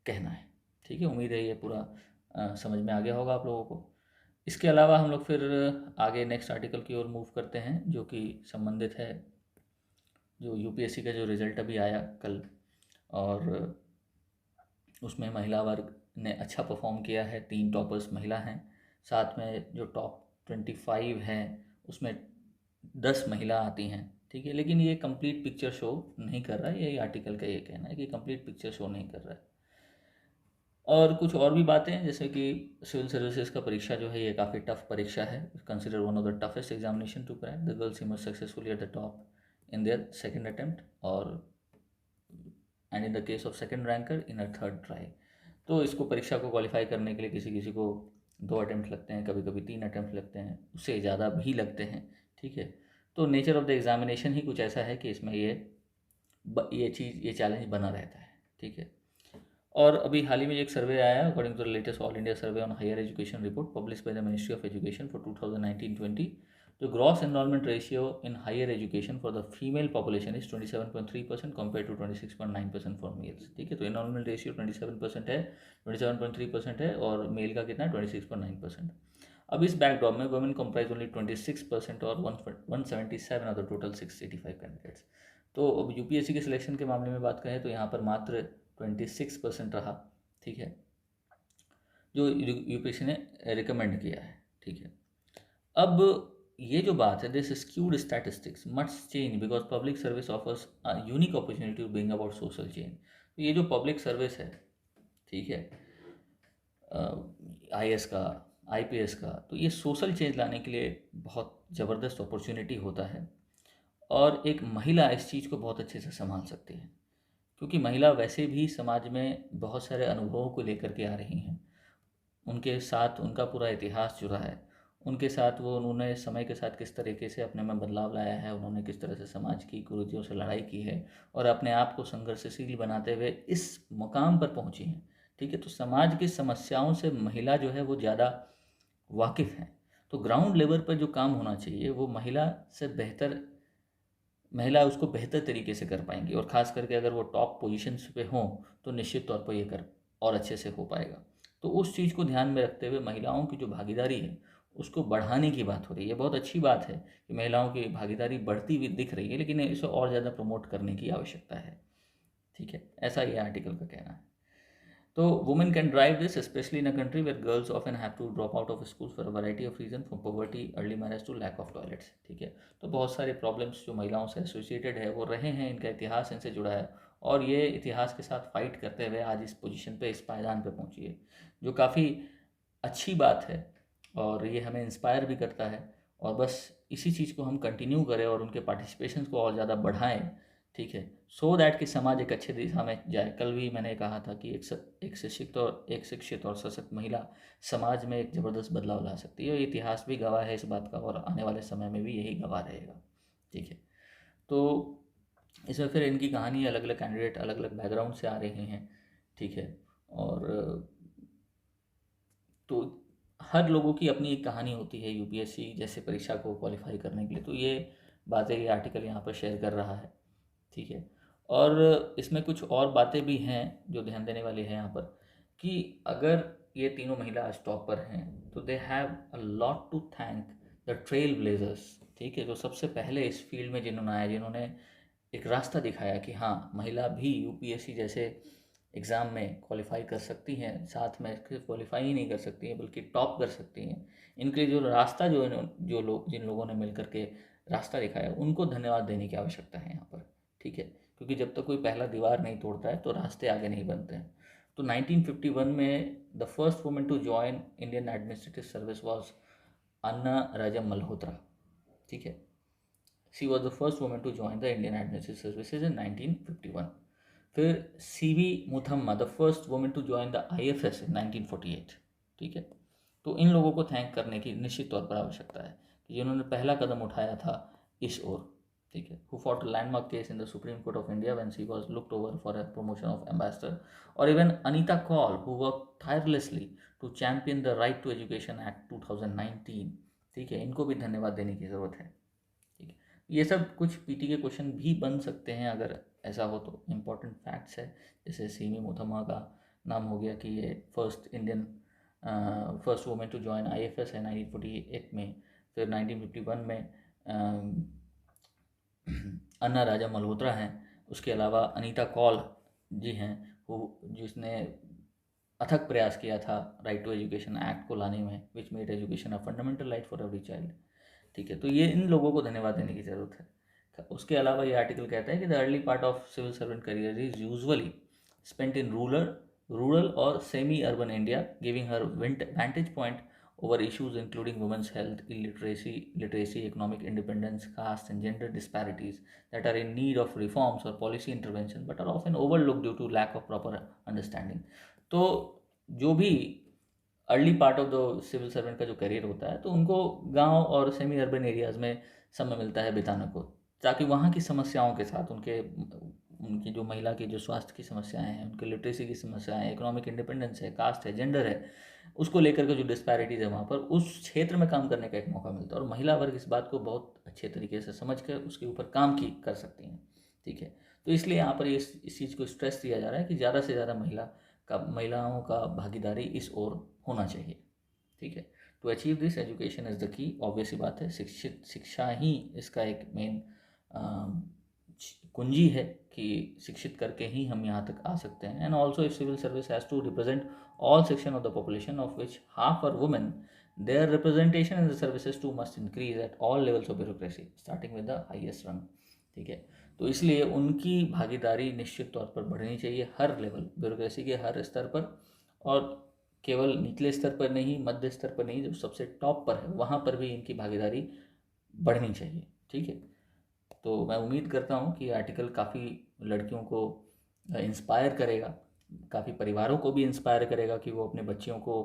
कहना है। ठीक है, उम्मीद है ये पूरा समझ में आ गया होगा आप लोगों को। इसके अलावा हम लोग फिर आगे नेक्स्ट आर्टिकल की ओर मूव करते हैं जो कि संबंधित है जो यूपीएससी का जो रिज़ल्ट अभी आया कल, और उसमें महिला वर्ग ने अच्छा परफॉर्म किया है, 3 टॉपर्स महिला हैं, साथ में जो टॉप 25 हैं उसमें 10 महिला आती हैं। ठीक है, लेकिन ये कंप्लीट पिक्चर शो नहीं कर रहा है, यही आर्टिकल का ये कहना है कि कंप्लीट पिक्चर शो नहीं कर रहा है। और कुछ और भी बातें हैं, जैसे कि सिविल सर्विसेज का परीक्षा जो है ये काफ़ी टफ परीक्षा है, consider one of the toughest examination to crack. The girls emerge successfully at the top in their second attempt, और and in the case of second ranker in a third try. तो इसको परीक्षा को qualify करने के लिए किसी किसी को 2 अटेम्प्ट लगते हैं, कभी कभी 3 अटेम्प्ट लगते हैं, उससे ज़्यादा भी लगते हैं। ठीक है, तो नेचर ऑफ द एग्जामिनेशन ही कुछ ऐसा है कि इसमें ये चैलेंज बना रहता है। ठीक है, और अभी हाल ही में एक सर्वे आया, according to the latest all India survey on higher education report publish by the ministry of education for 2019-20, जो gross enrolment ratio in higher education for the female population is 27.3% compare to 26.9% for males. ठीक है, तो enrolment ratio 27% है, 27.3% है, और mail का कितना है 26.9%। अब इस बैकड्रॉप में वुमेन कंप्राइज ओनली 26% और 177 ऑफ द टोटल 685 कैंडिडेट्स। तो अब यूपीएससी के सिलेक्शन के मामले में बात करें तो यहाँ पर मात्र 26% रहा। ठीक है, जो यूपीएससी ने रिकमेंड किया है। ठीक है, अब ये जो बात है, this skewed statistics must change because public service offers unique opportunity to bring about social change. तो ये जो पब्लिक सर्विस है, ठीक है, आईएएस का, आईपीएस का, तो ये सोशल चेंज लाने के लिए बहुत ज़बरदस्त अपॉर्चुनिटी होता है, और एक महिला इस चीज़ को बहुत अच्छे से संभाल सकती है, क्योंकि महिला वैसे भी समाज में बहुत सारे अनुभवों को लेकर के आ रही हैं, उनके साथ उनका पूरा इतिहास जुड़ा है, उनके साथ उन्होंने समय के साथ किस तरीके से अपने में बदलाव लाया है, उन्होंने किस तरह से समाज की कुरीतियों से लड़ाई की है और अपने आप को संघर्षशील बनाते हुए इस मुकाम पर पहुंची हैं। ठीक है, तो समाज की समस्याओं से महिला जो है वो ज़्यादा वाकिफ़ हैं। तो ग्राउंड लेवल पर जो काम होना चाहिए वो महिला उसको बेहतर तरीके से कर पाएंगी, और ख़ास करके अगर वो टॉप पोजीशंस पे हों तो निश्चित तौर पर ये कर और अच्छे से हो पाएगा। तो उस चीज़ को ध्यान में रखते हुए महिलाओं की जो भागीदारी है उसको बढ़ाने की बात हो रही है। बहुत अच्छी बात है कि महिलाओं की भागीदारी बढ़ती हुई दिख रही है, लेकिन इसे और ज़्यादा प्रमोट करने की आवश्यकता है। ठीक है, ऐसा ये आर्टिकल का कहना है। तो women can drive this, especially in a country where girls often have to drop out of schools for a variety of reasons, from poverty, early marriage to lack of toilets। ठीक है, तो बहुत सारे problems जो महिलाओं से associated है वो रहे हैं, इनका इतिहास इनसे जुड़ा है, और ये इतिहास के साथ फाइट करते हुए आज इस पोजीशन पे, इस पायदान पे पहुंची है, जो काफ़ी अच्छी बात है, और ये हमें इंस्पायर भी करता है। और बस इसी चीज़ को हम कंटिन्यू करें और उनके पार्टिसिपेशन को और ज़्यादा बढ़ाएं। ठीक है, सो दैट कि समाज एक अच्छे दिशा में जाए। कल भी मैंने कहा था कि एक शिक्षित और सशक्त महिला समाज में एक ज़बरदस्त बदलाव ला सकती है, और इतिहास भी गवाह है इस बात का, और आने वाले समय में भी यही गवाह रहेगा। ठीक है, तो इसमें फिर इनकी कहानी, अलग अलग कैंडिडेट अलग अलग बैकग्राउंड से आ रहे हैं। ठीक है, और तो हर लोगों की अपनी एक कहानी होती है यूपीएससी जैसे परीक्षा को क्वालिफाई करने के लिए। तो ये बातें ये आर्टिकल यहाँ पर शेयर कर रहा है। ठीक है, और इसमें कुछ और बातें भी हैं जो ध्यान देने वाली है यहाँ पर, कि अगर ये तीनों महिला आज टॉप पर हैं तो they have a lot to thank the trailblazers. ठीक है, जो सबसे पहले इस फील्ड में जिन्होंने आया, जिन्होंने एक रास्ता दिखाया कि हाँ, महिला भी यूपीएससी जैसे एग्ज़ाम में क्वालिफाई कर सकती हैं, साथ में सिर्फ क्वालिफाई ही नहीं कर सकती हैं बल्कि टॉप कर सकती हैं। इनके जो रास्ता जिन लोगों ने मिल कर के रास्ता दिखाया, उनको धन्यवाद देने की आवश्यकता है यहाँ पर। ठीक है, क्योंकि जब तक कोई पहला दीवार नहीं तोड़ता है तो रास्ते आगे नहीं बनते हैं। तो 1951 में the first women to join Indian administrative service was Anna Raja Malhotra. ठीक है, she was the first women to join the Indian administrative services in 1951। फिर CV Muthamma, the first women to join the IFS in 1948। ठीक है, तो इन लोगों को थैंक करने की निश्चित तौर पर आवश्यकता है कि जिन्होंने पहला कदम उठाया था इस ओर। ठीक है, who fought a landmark case in the Supreme Court of India when she was looked over for a promotion of ambassador, or even Anita Kaul who worked tirelessly to champion the Right to Education Act 2019। ठीक है, इनको भी धन्यवाद देने की ज़रूरत है। ठीक है, ये सब कुछ पीटी के क्वेश्चन भी बन सकते हैं अगर ऐसा हो तो, इम्पॉर्टेंट फैक्ट्स है। जैसे सीमी मुथम्मा का नाम हो गया कि ये first women to join IFS है 1948 में। फिर 1951 में अन्ना राजा मल्होत्रा हैं। उसके अलावा अनीता कौल जी हैं, वो जिसने अथक प्रयास किया था राइट टू एजुकेशन एक्ट को लाने में, which made education a fundamental right for every child. ठीक है, तो ये इन लोगों को धन्यवाद देने की ज़रूरत है। उसके अलावा ये आर्टिकल कहता है कि the early part of civil servant career is usually spent in rural और semi urban India, giving her vantage point over issues including women's health, literacy, economic independence, caste and gender disparities that are in need of reforms or policy intervention but are often overlooked due to lack of proper understanding। तो जो भी early part of the civil servant का जो career होता है, तो उनको गांव और सेमी अर्बन एरियाज़ में समय मिलता है बिताने को, ताकि वहाँ की समस्याओं के साथ उनकी जो महिला की जो स्वास्थ्य की समस्याएं हैं, उनके लिटरेसी की समस्याएं, इकोनॉमिक इंडिपेंडेंस है, कास्ट है, जेंडर है, उसको लेकर के जो डिस्पैरिटीज़ है वहाँ पर, उस क्षेत्र में काम करने का एक मौका मिलता है और महिला वर्ग इस बात को बहुत अच्छे तरीके से समझ कर उसके ऊपर काम की कर सकती हैं। ठीक है, तो इसलिए यहाँ पर इस चीज़ को स्ट्रेस दिया जा रहा है कि ज़्यादा से ज़्यादा महिलाओं का भागीदारी इस ओर होना चाहिए। ठीक है, to achieve this education is the key. Obvious ही बात है, शिक्षा ही इसका एक मेन कुंजी है कि शिक्षित करके ही हम यहाँ तक आ सकते हैं। And also if civil service has to represent all section of the population of which half are women, their representation in the services too must increase at all levels of bureaucracy, starting with the highest rung। ठीक है, तो इसलिए उनकी भागीदारी निश्चित तौर पर बढ़नी चाहिए हर लेवल, ब्यूरोक्रेसी के हर स्तर पर, और केवल निचले स्तर पर नहीं, मध्य स्तर पर नहीं, जो सबसे टॉप पर है वहाँ पर भी इनकी भागीदारी बढ़नी चाहिए। ठीक है, तो मैं उम्मीद करता हूँ कि आर्टिकल काफ़ी लड़कियों को इंस्पायर करेगा, काफ़ी परिवारों को भी इंस्पायर करेगा कि वो अपने बच्चियों को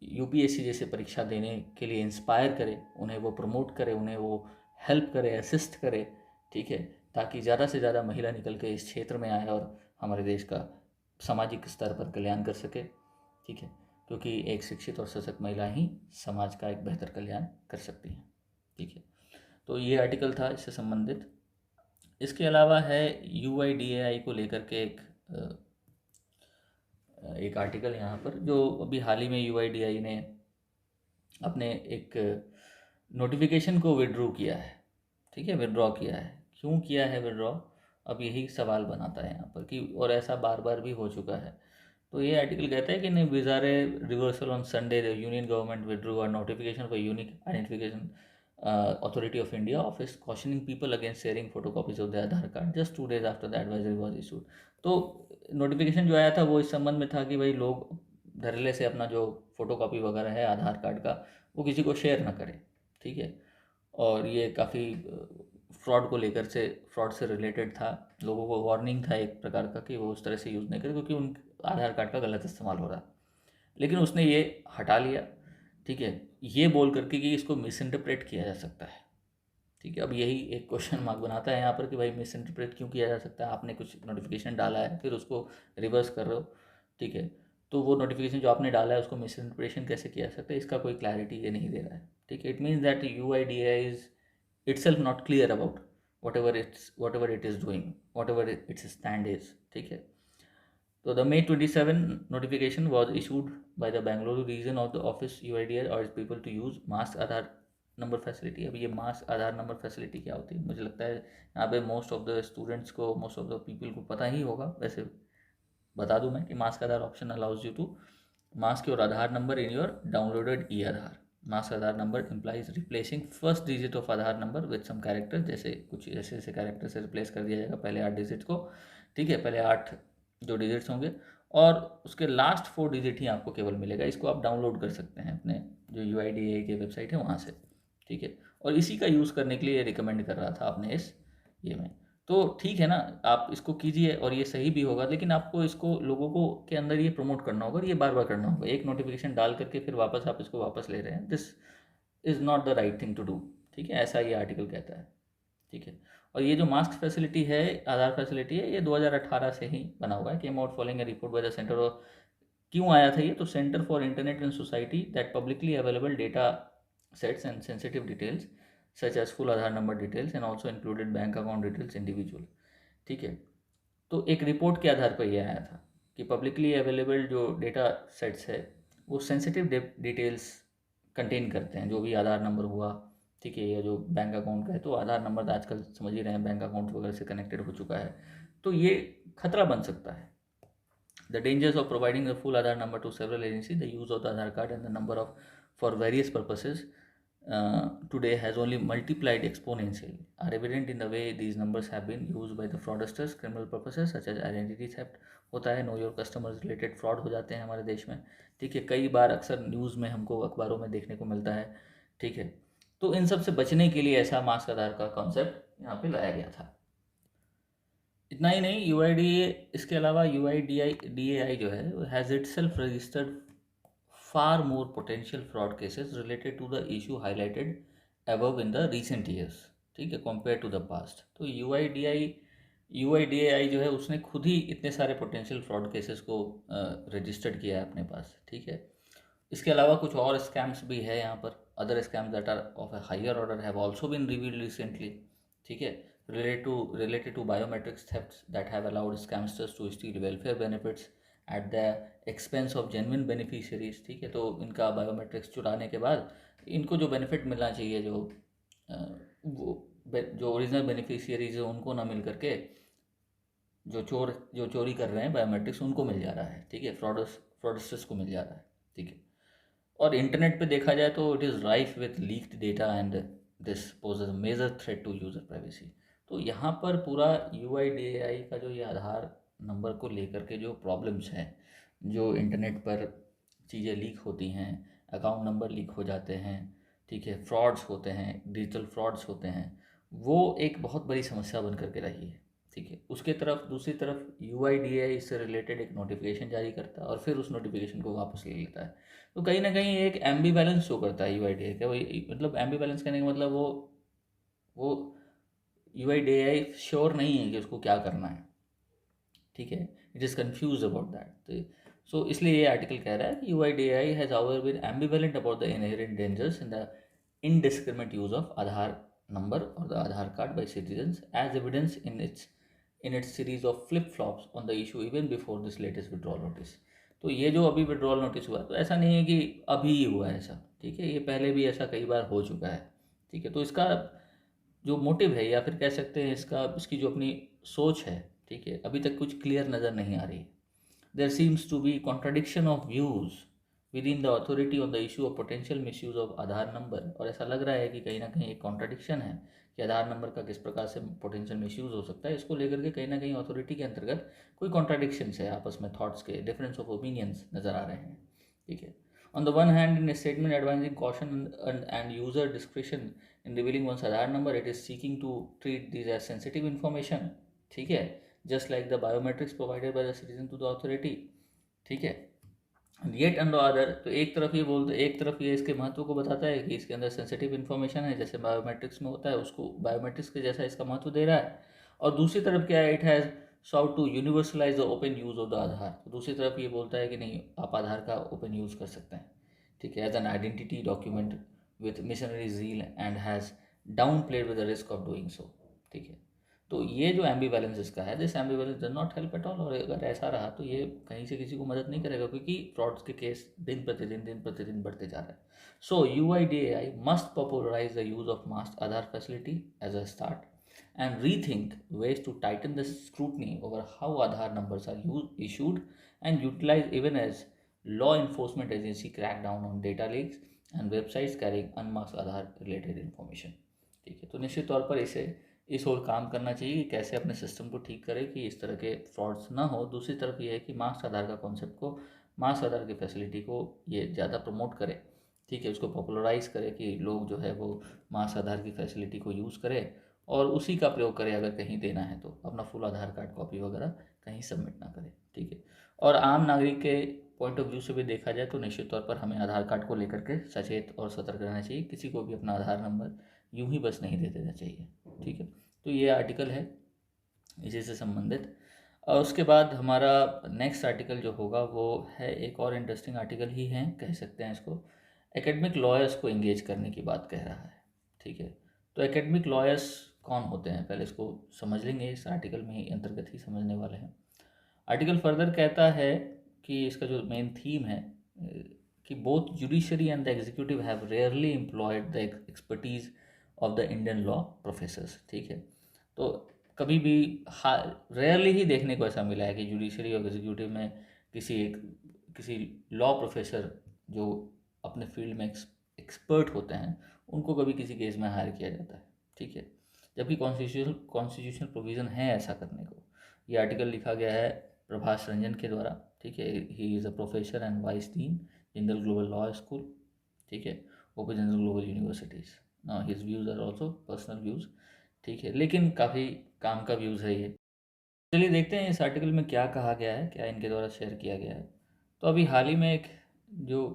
यूपीएससी जैसे परीक्षा देने के लिए इंस्पायर करे, उन्हें वो प्रमोट करे, उन्हें वो हेल्प करे, असिस्ट करे। ठीक है, ताकि ज़्यादा से ज़्यादा महिला निकल के इस क्षेत्र में आए और हमारे देश का सामाजिक स्तर पर कल्याण कर सके। ठीक है, क्योंकि एक शिक्षित और सशक्त महिला ही समाज का एक बेहतर कल्याण कर सकती हैं। ठीक है, तो ये आर्टिकल था इससे संबंधित। इसके अलावा है UIDAI को लेकर के एक आर्टिकल यहाँ पर, जो अभी हाल ही में UIDAI ने अपने एक नोटिफिकेशन को विड्रॉ किया है। ठीक है, विड्रॉ किया है, क्यों किया है विड्रॉ, अब यही सवाल बनाता है यहाँ पर कि, और ऐसा बार बार भी हो चुका है। तो ये आर्टिकल कहता है कि नहीं, बिजारे reversal on Sunday the union government withdrew a notification for unique identification authority of India office कॉशनिंग people against sharing photocopies of the Aadhaar card just 2 days after the advisory was issued. तो notification जो आया था वो इस संबंध में था कि भाई लोग धड़ल्ले से अपना जो फोटोकॉपी वगैरह है आधार कार्ड का, वो किसी को शेयर ना करें। ठीक है, और ये काफ़ी फ्रॉड से रिलेटेड था, लोगों को वार्निंग था एक प्रकार का कि वो उस तरह से यूज़ नहीं करें, क्योंकि उन आधार कार्ड का गलत इस्तेमाल हो रहा है। लेकिन उसने ये हटा लिया। ठीक है, ये बोल करके कि इसको मिस इंटरप्रेट किया जा सकता है। ठीक है, अब यही एक क्वेश्चन मार्क बनाता है यहाँ पर कि भाई मिस इंटरप्रेट क्यों किया जा सकता है, आपने कुछ नोटिफिकेशन डाला है फिर उसको रिवर्स कर रहे हो। ठीक है, तो वो नोटिफिकेशन जो आपने डाला है उसको मिस इंटरप्रेशन कैसे किया जा सकता है, इसका कोई क्लैरिटी ये नहीं दे रहा है। ठीक है, it means that UIDAI is itself not clear about whatever it is doing, whatever its stand is। ठीक है, तो the May 27 notification was issued by the Bangalore region of the office UIDAI urged people to use mass Aadhaar number facility. अब ये मास आधार number facility क्या होती है, मुझे लगता है यहाँ पे मोस्ट ऑफ द स्टूडेंट्स को, मोस्ट ऑफ द पीपल को पता ही होगा। वैसे बता दूं मैं कि mask Aadhaar option allows you to mask your Aadhaar number in your downloaded e Aadhaar. Mask Aadhaar number implies replacing first digit of Aadhaar number with some character, जैसे कुछ ऐसे ऐसे कैरेक्टर से रिप्लेस कर दिया जाएगा पहले 8 डिजिट को। ठीक है, पहले 8 जो डिजिट्स होंगे और उसके लास्ट 4 डिजिट ही आपको केवल मिलेगा। इसको आप डाउनलोड कर सकते हैं अपने जो UIDAI की वेबसाइट है वहाँ से। ठीक है, और इसी का यूज़ करने के लिए रिकमेंड कर रहा था आपने इस ये में। तो ठीक है ना, आप इसको कीजिए और ये सही भी होगा, लेकिन आपको इसको लोगों को के अंदर ये प्रमोट करना होगा और ये बार बार करना होगा। एक नोटिफिकेशन डाल करके फिर वापस आप इसको वापस ले रहे हैं, this is not the right thing to do. ठीक है, ऐसा ये आर्टिकल कहता है। ठीक है, और ये जो मास्क फैसिलिटी है, आधार फैसिलिटी है, ये 2018 से ही बना हुआ है। Came out following a report by the centre of, क्यों आया था ये, तो centre for internet and society that publicly available data sets and sensitive details such as full Aadhaar number details and also included bank account details individual. ठीक है, तो एक report के आधार पर यह आया था कि पब्लिकली अवेलेबल जो डेटा सेट्स है वो सेंसिटिव डिटेल्स कंटेन करते हैं, जो भी आधार नंबर हुआ। ठीक है, या जो बैंक अकाउंट का है, तो आधार नंबर तो आजकल समझ ही रहे हैं बैंक अकाउंट वगैरह से कनेक्टेड हो चुका है, तो ये खतरा बन सकता है। The dangers of providing the full Aadhaar number to several agencies, the use of the Aadhaar card and the number of for various purposes today has only multiplied exponentially, are evident in the way these numbers have been used by the fraudsters, criminal purposes such as identity theft होता है, know your customers related fraud हो जाते हैं हमारे देश में। ठीक है, कई बार अक्सर न्यूज़ में हमको अखबारों में देखने को मिलता है। ठीक है, तो इन सब से बचने के लिए ऐसा मास्क आधार का कॉन्सेप्ट यहाँ पे लाया गया था। इतना ही नहीं, UIDA इसके अलावा UIDAI जो है has itself registered far more potential fraud cases related to the issue highlighted above in the recent years. ठीक है, कंपेयर टू द पास्ट। तो UIDAI जो है उसने खुद ही इतने सारे पोटेंशियल फ्रॉड केसेस को रजिस्टर्ड किया है अपने पास। ठीक है, इसके अलावा कुछ और स्कैम्स भी है यहाँ पर। Other scams that are of a higher order have also been revealed recently, ठीक है, related to biometrics thefts that have allowed scamsters to steal welfare benefits at the expense of genuine beneficiaries, ठीक है। तो इनका biometrics चुराने के बाद इनको जो बेनिफिट मिलना चाहिए, वो जो ओरिजिनल बेनिफिशियरीज है उनको ना मिल करके जो चोरी कर रहे हैं बायोमेट्रिक्स उनको मिल जा रहा है, ठीक है, फ्रॉडस्टर्स को मिल जा रहा है, ठीक है। और इंटरनेट पे देखा जाए तो it is rife with leaked data and this poses major threat to user privacy. तो यहाँ पर पूरा UIDAI का जो ये आधार नंबर को लेकर के जो प्रॉब्लम्स हैं, जो इंटरनेट पर चीज़ें लीक होती हैं, अकाउंट नंबर लीक हो जाते हैं, ठीक है, फ्रॉड्स होते हैं, डिजिटल फ्रॉड्स होते हैं, वो एक बहुत बड़ी समस्या बन करके रही है, ठीक है। उसके तरफ दूसरी तरफ UIDAI इससे रिलेटेड एक नोटिफिकेशन जारी करता है और फिर उस नोटिफिकेशन को वापस ले लेता है। तो कहीं ना कहीं एक एम्बीवैलेंस शो करता है UIDAI का। वही मतलब एम्बीवैलेंस कहने का मतलब वो UIDAI श्योर नहीं है कि उसको क्या करना है, ठीक है, it is confuse about that. So इसलिए ये आर्टिकल कह रहा है कि UIDAI has however been ambivalent about the inherent dangers in the indiscriminate use of Aadhaar number or the Aadhaar card by citizens, as evidence in its series of flip-flops on the issue even before this latest withdrawal notice। तो ये जो अभी withdrawal notice हुआ, तो ऐसा नहीं है कि अभी ही हुआ है ऐसा, ठीक है, ये पहले भी ऐसा कई बार हो चुका है, ठीक है। तो इसका जो मोटिव है या फिर कह सकते हैं इसकी जो अपनी सोच है, ठीक है, अभी तक कुछ क्लियर नज़र नहीं आ रही। There seems to be contradiction of views within the authority on the issue of potential misuse of Aadhaar number. और ऐसा लग रहा है कि कहीं ना कहीं एक कॉन्ट्रडिक्शन है कि आधार नंबर का किस प्रकार से पोटेंशियल मिसयूज हो सकता है। इसको लेकर के कहीं ना कहीं अथॉरिटी के अंतर्गत कोई कॉन्ट्रडिक्शन है, आपस में थॉट्स के डिफरेंस ऑफ ओपिनियंस नज़र आ रहे हैं, ठीक है। On the one hand, in a statement advising caution and user description in revealing one's Aadhaar number, it is seeking to treat this as sensitive information, ठीक है, just like the biometrics provided by the citizen to the authority, ठीक है। Yet and other, तो एक तरफ ये इसके महत्व को बताता है कि इसके अंदर सेंसिटिव इन्फॉर्मेशन है, जैसे बायोमेट्रिक्स में होता है, उसको बायोमेट्रिक्स के जैसा इसका महत्व दे रहा है। और दूसरी तरफ क्या है, it has sought to universalise the open use of the Aadhaar. तो दूसरी तरफ ये बोलता है कि नहीं, आप आधार का ओपन यूज़ कर सकते हैं, ठीक है, as an identity document with missionary zeal and has downplayed with the risk of doing so, ठीक है। तो ये जो एम्बीवैलेंस इसका है, this ambivalence does not help at all. और अगर ऐसा रहा तो ये कहीं से किसी को मदद नहीं करेगा, क्योंकि फ्रॉड्स के केस दिन प्रतिदिन बढ़ते जा रहे हैं। So UIDAI must popularise the use of mask Aadhaar facility as a start and rethink ways to tighten the scrutiny over how Aadhaar numbers are issued and utilized, even as law enforcement agency crack down on data leaks and websites carrying unmasked Aadhaar related information, ठीक है। तो निश्चित तौर पर इस ओर काम करना चाहिए कि कैसे अपने सिस्टम को ठीक करें कि इस तरह के फ्रॉड्स ना हो। दूसरी तरफ ये है कि मास्क आधार का कॉन्सेप्ट को, मास्क आधार की फैसिलिटी को ये ज़्यादा प्रमोट करे, ठीक है, उसको पॉपुलराइज करे कि लोग जो है वो मास्क आधार की फैसिलिटी को यूज़ करें और उसी का प्रयोग करें, अगर कहीं देना है तो अपना फुल आधार कार्ड कॉपी वगैरह कहीं सबमिट ना करें, ठीक है। और आम नागरिक के पॉइंट ऑफ व्यू से भी देखा जाए तो निश्चित तौर पर हमें आधार कार्ड को लेकर के सचेत और सतर्क रहना चाहिए। किसी को भी अपना आधार नंबर यूं ही बस नहीं दे देना चाहिए, ठीक है। तो ये आर्टिकल है इसी से संबंधित। और उसके बाद हमारा नेक्स्ट आर्टिकल जो होगा वो है एक और इंटरेस्टिंग आर्टिकल ही है, कह सकते हैं इसको, एकेडमिक लॉयर्स को एंगेज करने की बात कह रहा है, ठीक है। तो एकेडमिक लॉयर्स कौन होते हैं, पहले इसको समझ लेंगे, इस आर्टिकल में ही अंतर्गत ही समझने वाले हैं। आर्टिकल फर्दर कहता है कि इसका जो मेन थीम है कि both judiciary and the executive have rarely employed the expertise of the Indian law professors, ठीक है। तो कभी भी रेयरली ही देखने को ऐसा मिला है कि जुडिशरी और एग्जीक्यूटिव में किसी लॉ प्रोफेसर जो अपने फील्ड में एक्सपर्ट होते हैं उनको कभी किसी केस में हायर किया जाता है, ठीक है, जबकि कॉन्स्टिट्यूशनल प्रोविज़न है ऐसा करने को। ये आर्टिकल लिखा गया है प्रभास रंजन के द्वारा, ठीक है। He is a professor and vice dean Jindal global law school, ठीक है, open Jindal global universities. Now his views are also personal views, ठीक है, लेकिन काफ़ी काम का व्यूज़ है ये। चलिए देखते हैं इस आर्टिकल में क्या कहा गया है, क्या इनके द्वारा शेयर किया गया है। तो अभी हाल ही में एक जो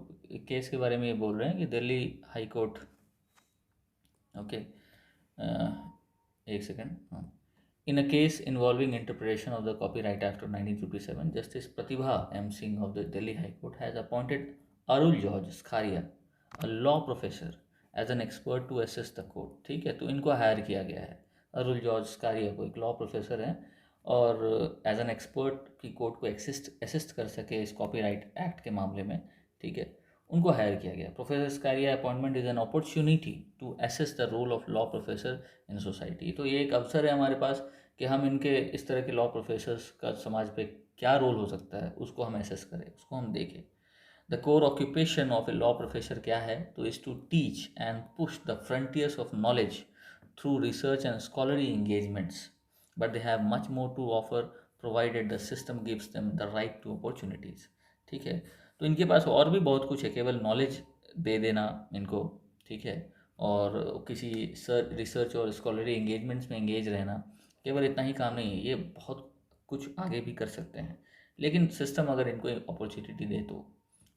केस के बारे में ये बोल रहे हैं कि दिल्ली हाई कोर्ट, ओके, एक सेकेंड, हाँ, in a case involving interpretation of the copyright act of 1957, justice Pratibha M. Singh of the Delhi High Court has appointed Arul George Scaria, a law professor, as an expert to assist the court. ठीक है, तो इनको higher किया गया है। Arul George Scaria को, एक law professor हैं और एज एन एक्सपर्ट की कोर्ट को असिस्ट कर सके इस कॉपीराइट एक्ट के मामले में। ठीक है, उनको हायर किया गया। Professor Scaria appointment is an opportunity to assist the role of law professor in society. तो ये एक अवसर है हमारे पास कि हम इनके इस तरह के लॉ प्रोफेसर्स का समाज पे क्या रोल हो सकता है उसको हम असेस करें, उसको हम देखें। The core occupation of a law professor क्या है, तो is to teach and push the frontiers of knowledge through research and scholarly engagements, but they have much more to offer provided the system gives them the right to opportunities. ठीक है, तो इनके पास और भी बहुत कुछ है, केवल नॉलेज दे देना इनको। ठीक है, और किसी रिसर्च और स्कॉलरी एंगेजमेंट्स में एंगेज रहना, केवल इतना ही काम नहीं है, ये बहुत कुछ आगे भी कर सकते हैं। लेकिन सिस्टम अगर इनको अपॉर्चुनिटी दे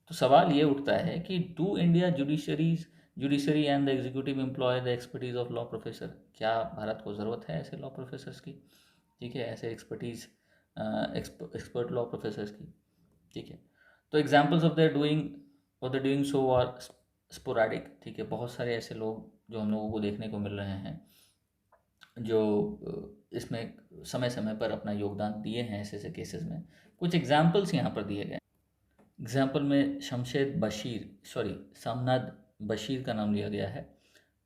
तो सवाल ये उठता है कि do India judiciary and the executive employ the expertise of law professor. क्या भारत को ज़रूरत है ऐसे लॉ प्रोफेसर्स की? ठीक है, ऐसे एक्सपर्ट लॉ प्रोफेसर्स की। ठीक है, तो examples of the doing so are sporadic. ठीक है, बहुत सारे ऐसे लोग जो हम लोगों को देखने को मिल रहे हैं जो इसमें समय समय पर अपना योगदान दिए हैं ऐसे ऐसे केसेस में। कुछ एग्जाम्पल्स यहाँ पर दिए गए। एग्जाम्पल में सामनाद बशीर का नाम लिया गया है।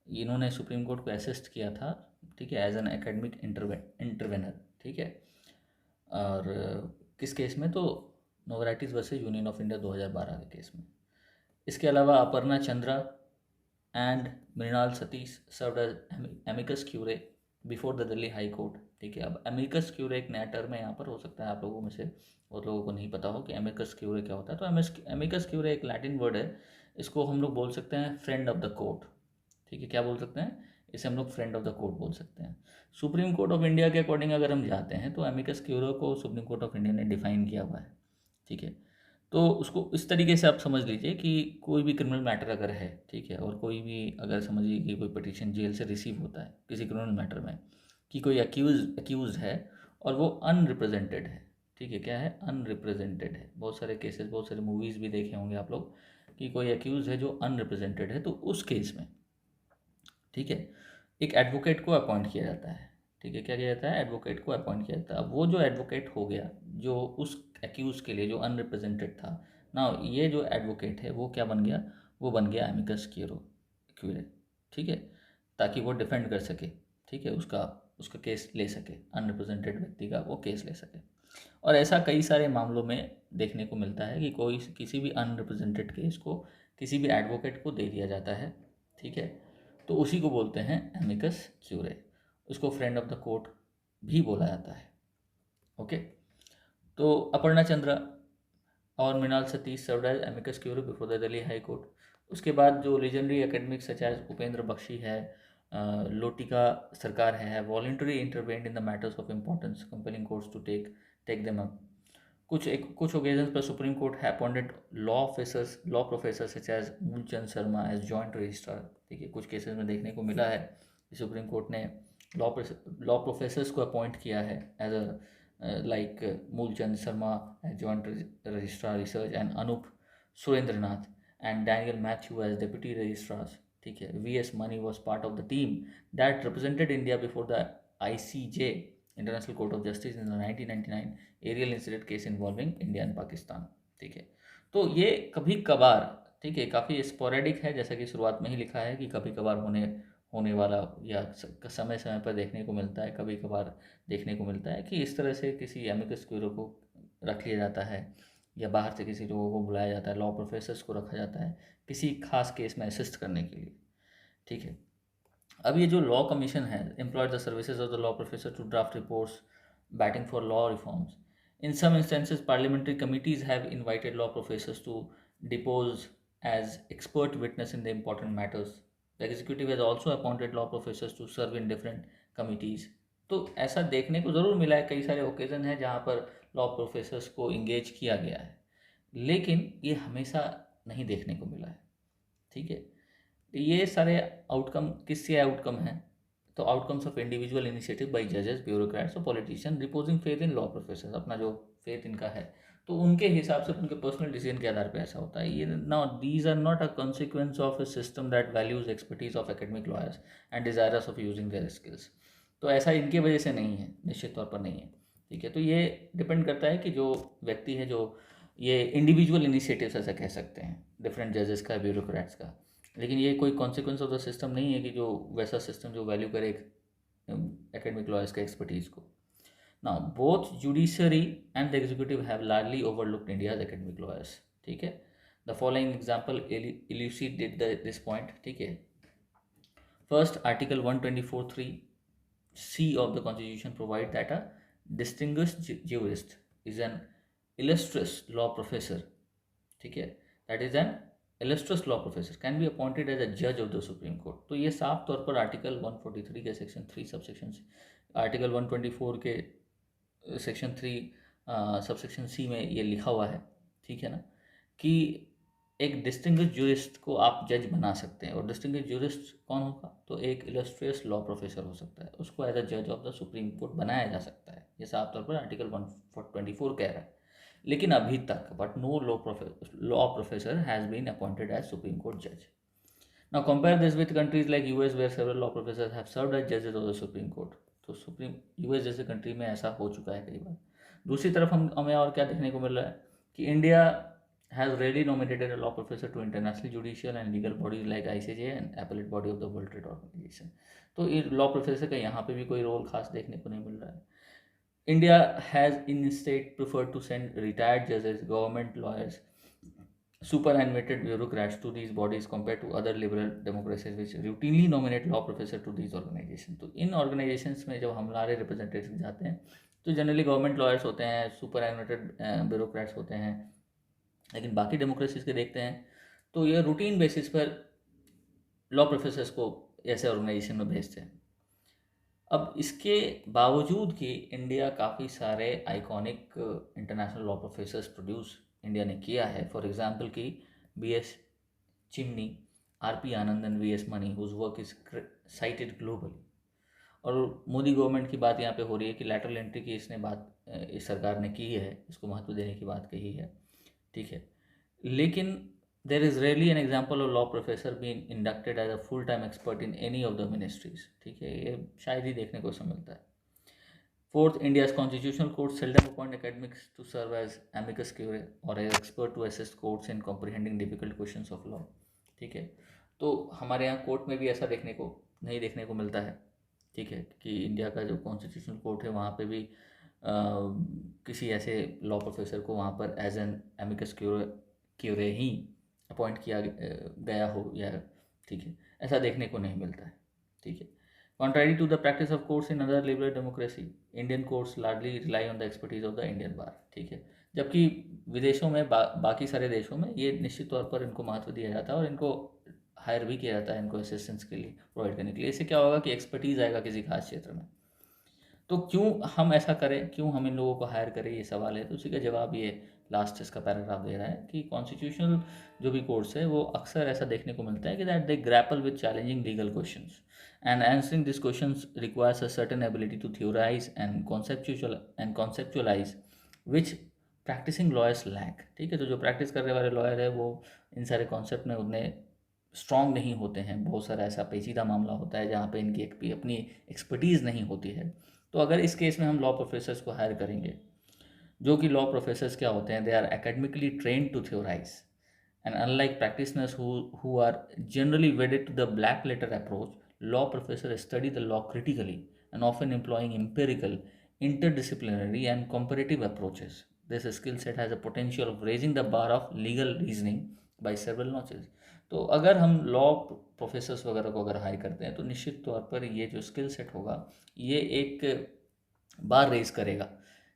इन्होंने सुप्रीम कोर्ट को असिस्ट किया था। ठीक है, एज एन एकेडमिक इंटरवेनर। ठीक है, और किस केस में, तो Novartis versus union of India 2012 के केस में। इसके अलावा Aparna Chandra and Mrinal Satish served as amicus curiae before the Delhi high court. ठीक है, अब एमिकस क्यूरे एक नया टर्म है यहाँ पर, हो सकता है आप लोगों में से बहुत लोगों को नहीं पता हो कि एमिकस क्यूरे क्या होता है। तो एमिकस क्यूरे एक लैटिन वर्ड है, इसको हम लोग बोल सकते हैं फ्रेंड ऑफ द कोर्ट। ठीक है, क्या बोल सकते हैं इसे हम लोग? फ्रेंड ऑफ द कोर्ट बोल सकते हैं। सुप्रीम कोर्ट ऑफ इंडिया के अकॉर्डिंग अगर हम जाते हैं तो एमिकस क्यूरे को सुप्रीम कोर्ट ऑफ इंडिया ने डिफाइन किया हुआ है। ठीक है, तो उसको इस तरीके से आप समझ लीजिए कि कोई भी क्रिमिनल मैटर अगर है, ठीक है, और कोई भी अगर समझिए कि कोई पिटीशन जेल से रिसीव होता है किसी क्रिमिनल मैटर में, कि कोई अक्यूज है और वो अनरिप्रेजेंटेड है। ठीक है, क्या है? अनरिप्रेजेंटेड है। बहुत सारे केसेस, बहुत सारे मूवीज़ भी देखे होंगे आप लोग कि कोई अक्यूज़ है जो अनरिप्रेजेंटेड है, तो उस केस में, ठीक है, एक एडवोकेट को अपॉइंट किया जाता है। ठीक है, क्या किया जाता है? एडवोकेट को अपॉइंट किया जाता है। अब वो जो एडवोकेट हो गया जो उस एक्यूज़ के लिए जो अनरिप्रेजेंटेड था ना, ये जो एडवोकेट है वो क्या बन गया? वो बन गया एमिकस क्यूरे। ठीक है, ताकि वो डिफेंड कर सके। ठीक है, उसका उसका केस ले सके, अनरिप्रेजेंटेड व्यक्ति का वो केस ले सके। और ऐसा कई सारे मामलों में देखने को मिलता है कि कोई किसी भी अनरिप्रेजेंटेड केस को किसी भी एडवोकेट को दे दिया जाता है। ठीक है, तो उसी को बोलते हैं एमिकस क्यूरे। उसको फ्रेंड ऑफ द कोर्ट भी बोला जाता है। ओके, तो अपर्णा चंद्रा और Mrinal Satish served as amicus curiae before the Delhi high court. उसके बाद जो legendary academic such as Upendra Baxi है, लोटिका सरकार है, voluntary intervened in the matters of importance compelling courts to take them up. कुछ ओकेजन्स पर सुप्रीम कोर्ट है appointed law professor such as Mulchand Sharma as joint registrar. ठीक है, कुछ केसेस में देखने को मिला है कि सुप्रीम कोर्ट ने लॉ प्रोफेसर्स को अपॉइंट किया है as like Moolchand Sharma as joint registrar research and Anup Surendranath and Daniel Matthew as deputy registrars. ठीक है, VS Mani was part of the team that represented India before the ICJ International Court of Justice in the 1999 aerial incident case involving India and Pakistan. ठीक है, तो ये कभी कभार, ठीक है, काफ़ी स्पोरेडिक है, जैसा कि शुरुआत में ही लिखा है कि कभी कभार होने वाला या समय समय पर देखने को मिलता है, कभी कभार देखने को मिलता है कि इस तरह से किसी एमिकस क्यूरे को रख लिया जाता है या बाहर से किसी लोगों को बुलाया जाता है, लॉ प्रोफेसर्स को रखा जाता है किसी खास केस में असिस्ट करने के लिए। ठीक है, अब ये जो लॉ कमीशन है employed the services of the law professor to draft reports batting for law reforms. In some instances parliamentary committees have invited law professors to depose as expert witness in the important matters. The executive has also appointed law professors to serve in different committees. तो ऐसा देखने को ज़रूर मिला है, कई सारे occasion हैं जहाँ पर लॉ प्रोफेसर्स को इंगेज किया गया है, लेकिन ये हमेशा नहीं देखने को मिला है। ठीक है, ये सारे आउटकम किससे आउटकम हैं? तो outcomes of individual initiative by जजेस, ब्यूरोक्रेट्स और politician reposing faith in law professors. अपना जो फेथ इनका है, तो उनके हिसाब से उनके पर्सनल डिसीजन के आधार पे ऐसा होता है। ये now these are not a consequence of a system that values expertise of academic lawyers and desirous of using their skills. तो ऐसा इनकी वजह से नहीं है, निश्चित तौर पर नहीं है। ठीक है, तो ये डिपेंड करता है कि जो व्यक्ति है, जो ये इंडिविजुअल इनिशिएटिव्स ऐसा कह सकते हैं डिफरेंट जजेस का, ब्यूरोक्रेट्स का, लेकिन ये कोई कॉन्सिक्वेंस ऑफ द सिस्टम नहीं है कि जो वैसा सिस्टम जो वैल्यू करे एकेडमिक लॉयर्स का एक्सपर्टीज़ को। Now, both judiciary and the executive have largely overlooked India's academic lawyers. ठीक है, the following example elucidate this point. ठीक है, first, Article 124(3) C of the Constitution provide that a distinguished jurist is an illustrious law professor. ठीक है, that is an illustrious law professor can be appointed as a judge of the Supreme Court. तो ये साफ तौर पर article 143 के section 3 subsection, article 124 के section 3 subsection सी में ये लिखा हुआ है। ठीक है ना, कि एक डिस्टिंग्विश्ड जूरिस्ट को आप जज बना सकते हैं। और डिस्टिंग्विश्ड जूरिस्ट कौन होगा? तो एक इलस्ट्रियस लॉ प्रोफेसर हो सकता है, उसको एज अ जज ऑफ द सुप्रीम कोर्ट बनाया जा सकता है। ये साफ तौर पर आर्टिकल 124 कह रहा है। लेकिन अभी तक but no law professor has been appointed as supreme court जज। Now compare this with countries like US where several law professor have served as जजेस ऑफ द सुप्रीम कोर्ट। तो सुप्रीम यूएस जैसे कंट्री में ऐसा हो चुका है कई बार। दूसरी तरफ हमें और क्या देखने को मिल रहा है कि India has rarely nominated a law professor to international judicial and legal bodies like ICJ and appellate body of the world trade organisation. तो ये लॉ प्रोफेसर का यहाँ पे भी कोई रोल खास देखने को नहीं मिल रहा है। India has in state prefer to send retired जजेस, government lawyers, superannuated bureaucrats to these bodies compared to other liberal democracies which routinely nominate law professor to these organizations. तो इन organizations में जब हमारे रिप्रेजेंटेटिव जाते हैं तो जनरली गवर्नमेंट लॉयर्स होते हैं, सुपर एनुएटेड ब्यूरोक्रेट्स होते हैं। लेकिन बाकी डेमोक्रेसीज के देखते हैं तो ये रूटीन बेसिस पर लॉ प्रोफेसर्स को ऐसे ऑर्गेनाइजेशन में भेजते हैं। अब इसके बावजूद कि इंडिया काफ़ी सारे iconic international law professors produce India ने किया है। फॉर एग्जांपल की BS Chimni, RP Anand and VS Mani whose work is cited globally. और मोदी गवर्नमेंट की बात यहाँ पे हो रही है कि लैटरल एंट्री की इसने बात इस सरकार ने की है, इसको महत्व देने की बात कही है। ठीक है, लेकिन there is rarely an example of law professor being inducted as a full time expert in any of the ministries। ठीक है, ये शायद ही देखने को मिलता है। Fourth, India's constitutional courts seldom appoint academics to serve as amicus curiae or as expert to assist courts in comprehending difficult questions of law। ठीक है, तो हमारे यहाँ कोर्ट में भी ऐसा देखने को मिलता है। ठीक है, कि इंडिया का जो कॉन्स्टिट्यूशनल कोर्ट है वहाँ पे भी किसी ऐसे लॉ प्रोफेसर को वहाँ पर एज एन एमिकस क्यूरे ही अपॉइंट किया गया हो या, ठीक है, ऐसा देखने को नहीं मिलता है। ठीक है, contrary to the practice of courts in other liberal democracy, Indian courts largely rely on the expertise of the Indian bar। ठीक है, जबकि विदेशों में बाकी सारे देशों में ये निश्चित तौर पर इनको महत्व दिया जाता है और इनको हायर भी किया जाता है इनको असिस्टेंस के लिए, प्रोवाइड करने के लिए। इससे क्या होगा कि एक्सपर्टीज़ आएगा किसी खास क्षेत्र में। तो क्यों हम ऐसा करें, क्यों हम इन लोगों को हायर करें, ये सवाल है। तो उसी का जवाब ये लास्ट इसका पैराग्राफ दे रहा है कि कॉन्स्टिट्यूशनल जो भी कोर्ट्स है वो अक्सर ऐसा देखने को मिलता है कि that they grapple with challenging legal questions and answering this questions requires a certain ability to theorize and conceptualize which practicing lawyers lack. ठीक है, तो जो प्रैक्टिस करने वाले लॉयर है वो इन सारे कॉन्सेप्ट में उतने स्ट्रॉन्ग नहीं होते हैं। बहुत सारा ऐसा पेचीदा मामला होता है जहाँ पे इनकी अपनी एक्सपर्टीज़ नहीं होती है। तो अगर इस केस में हम लॉ प्रोफेसर्स को हायर करेंगे, जो कि लॉ प्रोफेसर्स क्या होते हैं, they are academically trained to theorize and unlike practitioners who are generally wedded to the black letter approach, law professor study the law critically and often employing empirical, interdisciplinary and comparative approaches. This skill set has a potential of raising the bar of legal reasoning by several notches। तो अगर हम law professors वगैरह को अगर higher करते हैं तो निश्चित तौर पर ये जो स्किल सेट होगा ये एक बार रेज करेगा।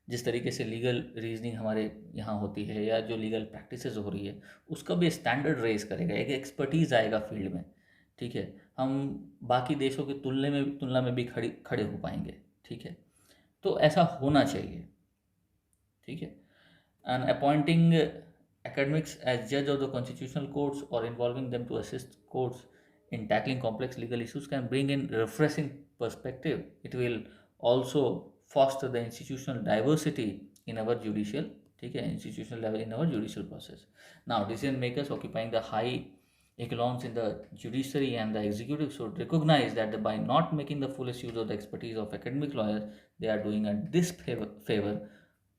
जिस तरीके से लीगल रीजनिंग हमारे यहाँ होती है या जो लीगल प्रैक्टिसेस हो रही है उसका भी स्टैंडर्ड रेज करेगा, एक एक्सपर्टीज़ आएगा फील्ड में। ठीक है, हम बाकी देशों की तुलना में भी खड़े हो पाएंगे। ठीक है, तो ऐसा होना चाहिए। ठीक है, and appointing academics as judge of the constitutional courts or involving them to assist courts in tackling complex legal issues can bring in refreshing perspective। It will also foster the institutional diversity in our judicial, ठीक है, institutional level in our judicial process. Now decision makers occupying the high echelons in the judiciary and the executive should recognize that by not making the fullest use of the expertise of academic lawyers, they are doing a disfavor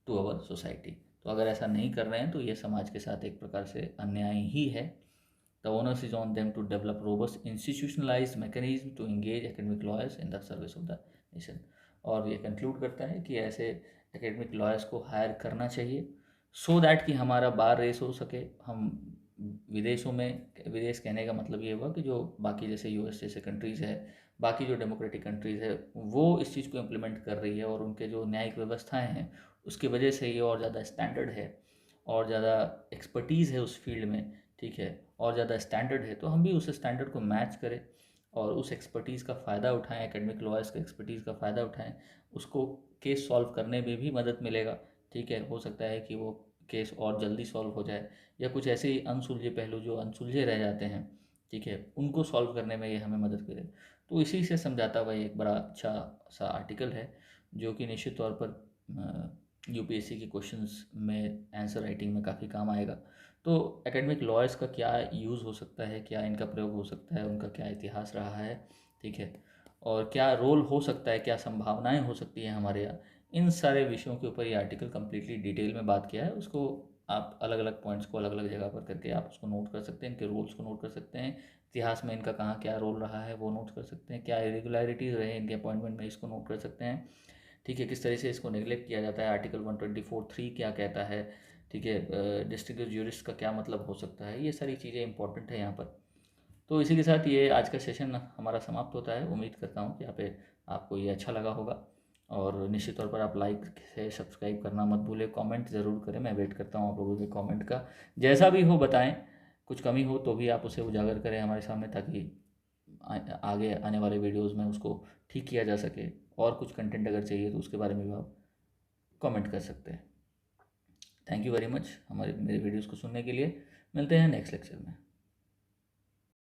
to our society. तो अगर ऐसा नहीं कर रहे हैं तो ये समाज के साथ एक प्रकार से अन्याय ही है. The onus is on them to develop robust institutionalized mechanism to engage academic lawyers in the service of the nation. और ये कंक्लूड करता है कि ऐसे एकेडमिक लॉयर्स को हायर करना चाहिए सो दैट कि हमारा बार रेस हो सके. हम विदेशों में, विदेश कहने का मतलब ये हुआ कि जो बाकी जैसे यूएस जैसे कंट्रीज़ है, बाकी जो डेमोक्रेटिक कंट्रीज़ है, वो इस चीज़ को इम्प्लीमेंट कर रही है और उनके जो न्यायिक व्यवस्थाएं हैं उसकी वजह से ये और ज़्यादा स्टैंडर्ड है और ज़्यादा एक्सपर्टीज़ है उस फील्ड में, ठीक है, और ज़्यादा स्टैंडर्ड है. तो हम भी उस स्टैंडर्ड को मैच करें और उस एक्सपर्टीज़ का फ़ायदा उठाएं, एकेडमिक लॉयर्स के एक्सपर्टीज़ का फ़ायदा उठाएं. उसको केस सॉल्व करने में भी मदद मिलेगा, ठीक है. हो सकता है कि वो केस और जल्दी सॉल्व हो जाए या कुछ ऐसे ही अनसुलझे पहलू जो अनसुलझे रह जाते हैं, ठीक है, उनको सॉल्व करने में ये हमें मदद करे. तो इसी से समझाता हुआ एक बड़ा अच्छा सा आर्टिकल है जो कि निश्चित तौर पर यूपीएससी के क्वेश्चंस में आंसर राइटिंग में काफ़ी काम आएगा. तो एकेडमिक लॉयर्स का क्या यूज़ हो सकता है, क्या इनका प्रयोग हो सकता है, उनका क्या इतिहास रहा है, ठीक है, और क्या रोल हो सकता है, क्या संभावनाएं हो सकती हैं हमारे यहाँ, इन सारे विषयों के ऊपर ये आर्टिकल कम्प्लीटली डिटेल में बात किया है. उसको आप अलग अलग पॉइंट्स को अलग अलग जगह पर करके आप उसको नोट कर सकते हैं, इनके रोल्स को नोट कर सकते हैं, इतिहास में इनका कहाँ क्या रोल रहा है वो नोट कर सकते हैं, क्या इरेगुलरिटीज़ रहे इनके अपॉइंटमेंट में इसको नोट कर सकते हैं, ठीक है, किस तरह से इसको नेगलेक्ट किया जाता है, आर्टिकल 124(3) क्या कहता है, ठीक है, डिस्ट्रिक्ट ज्यूरिस्ट का क्या मतलब हो सकता है, ये सारी चीज़ें इंपॉर्टेंट है यहाँ पर. तो इसी के साथ ये आज का सेशन हमारा समाप्त होता है. उम्मीद करता हूँ कि यहाँ पे आपको ये अच्छा लगा होगा और निश्चित तौर पर आप लाइक से सब्सक्राइब करना मत भूलें. कमेंट ज़रूर करें, मैं वेट करता हूँ आप लोगों के कमेंट का. जैसा भी हो बताएं, कुछ कमी हो तो भी आप उसे उजागर करें हमारे सामने ताकि आगे आने वाले वीडियोज़ में उसको ठीक किया जा सके. और कुछ कंटेंट अगर चाहिए तो उसके बारे में भी आप कमेंट कर सकते हैं. थैंक यू वेरी मच मेरे वीडियोज़ को सुनने के लिए. मिलते हैं नेक्स्ट लेक्चर में.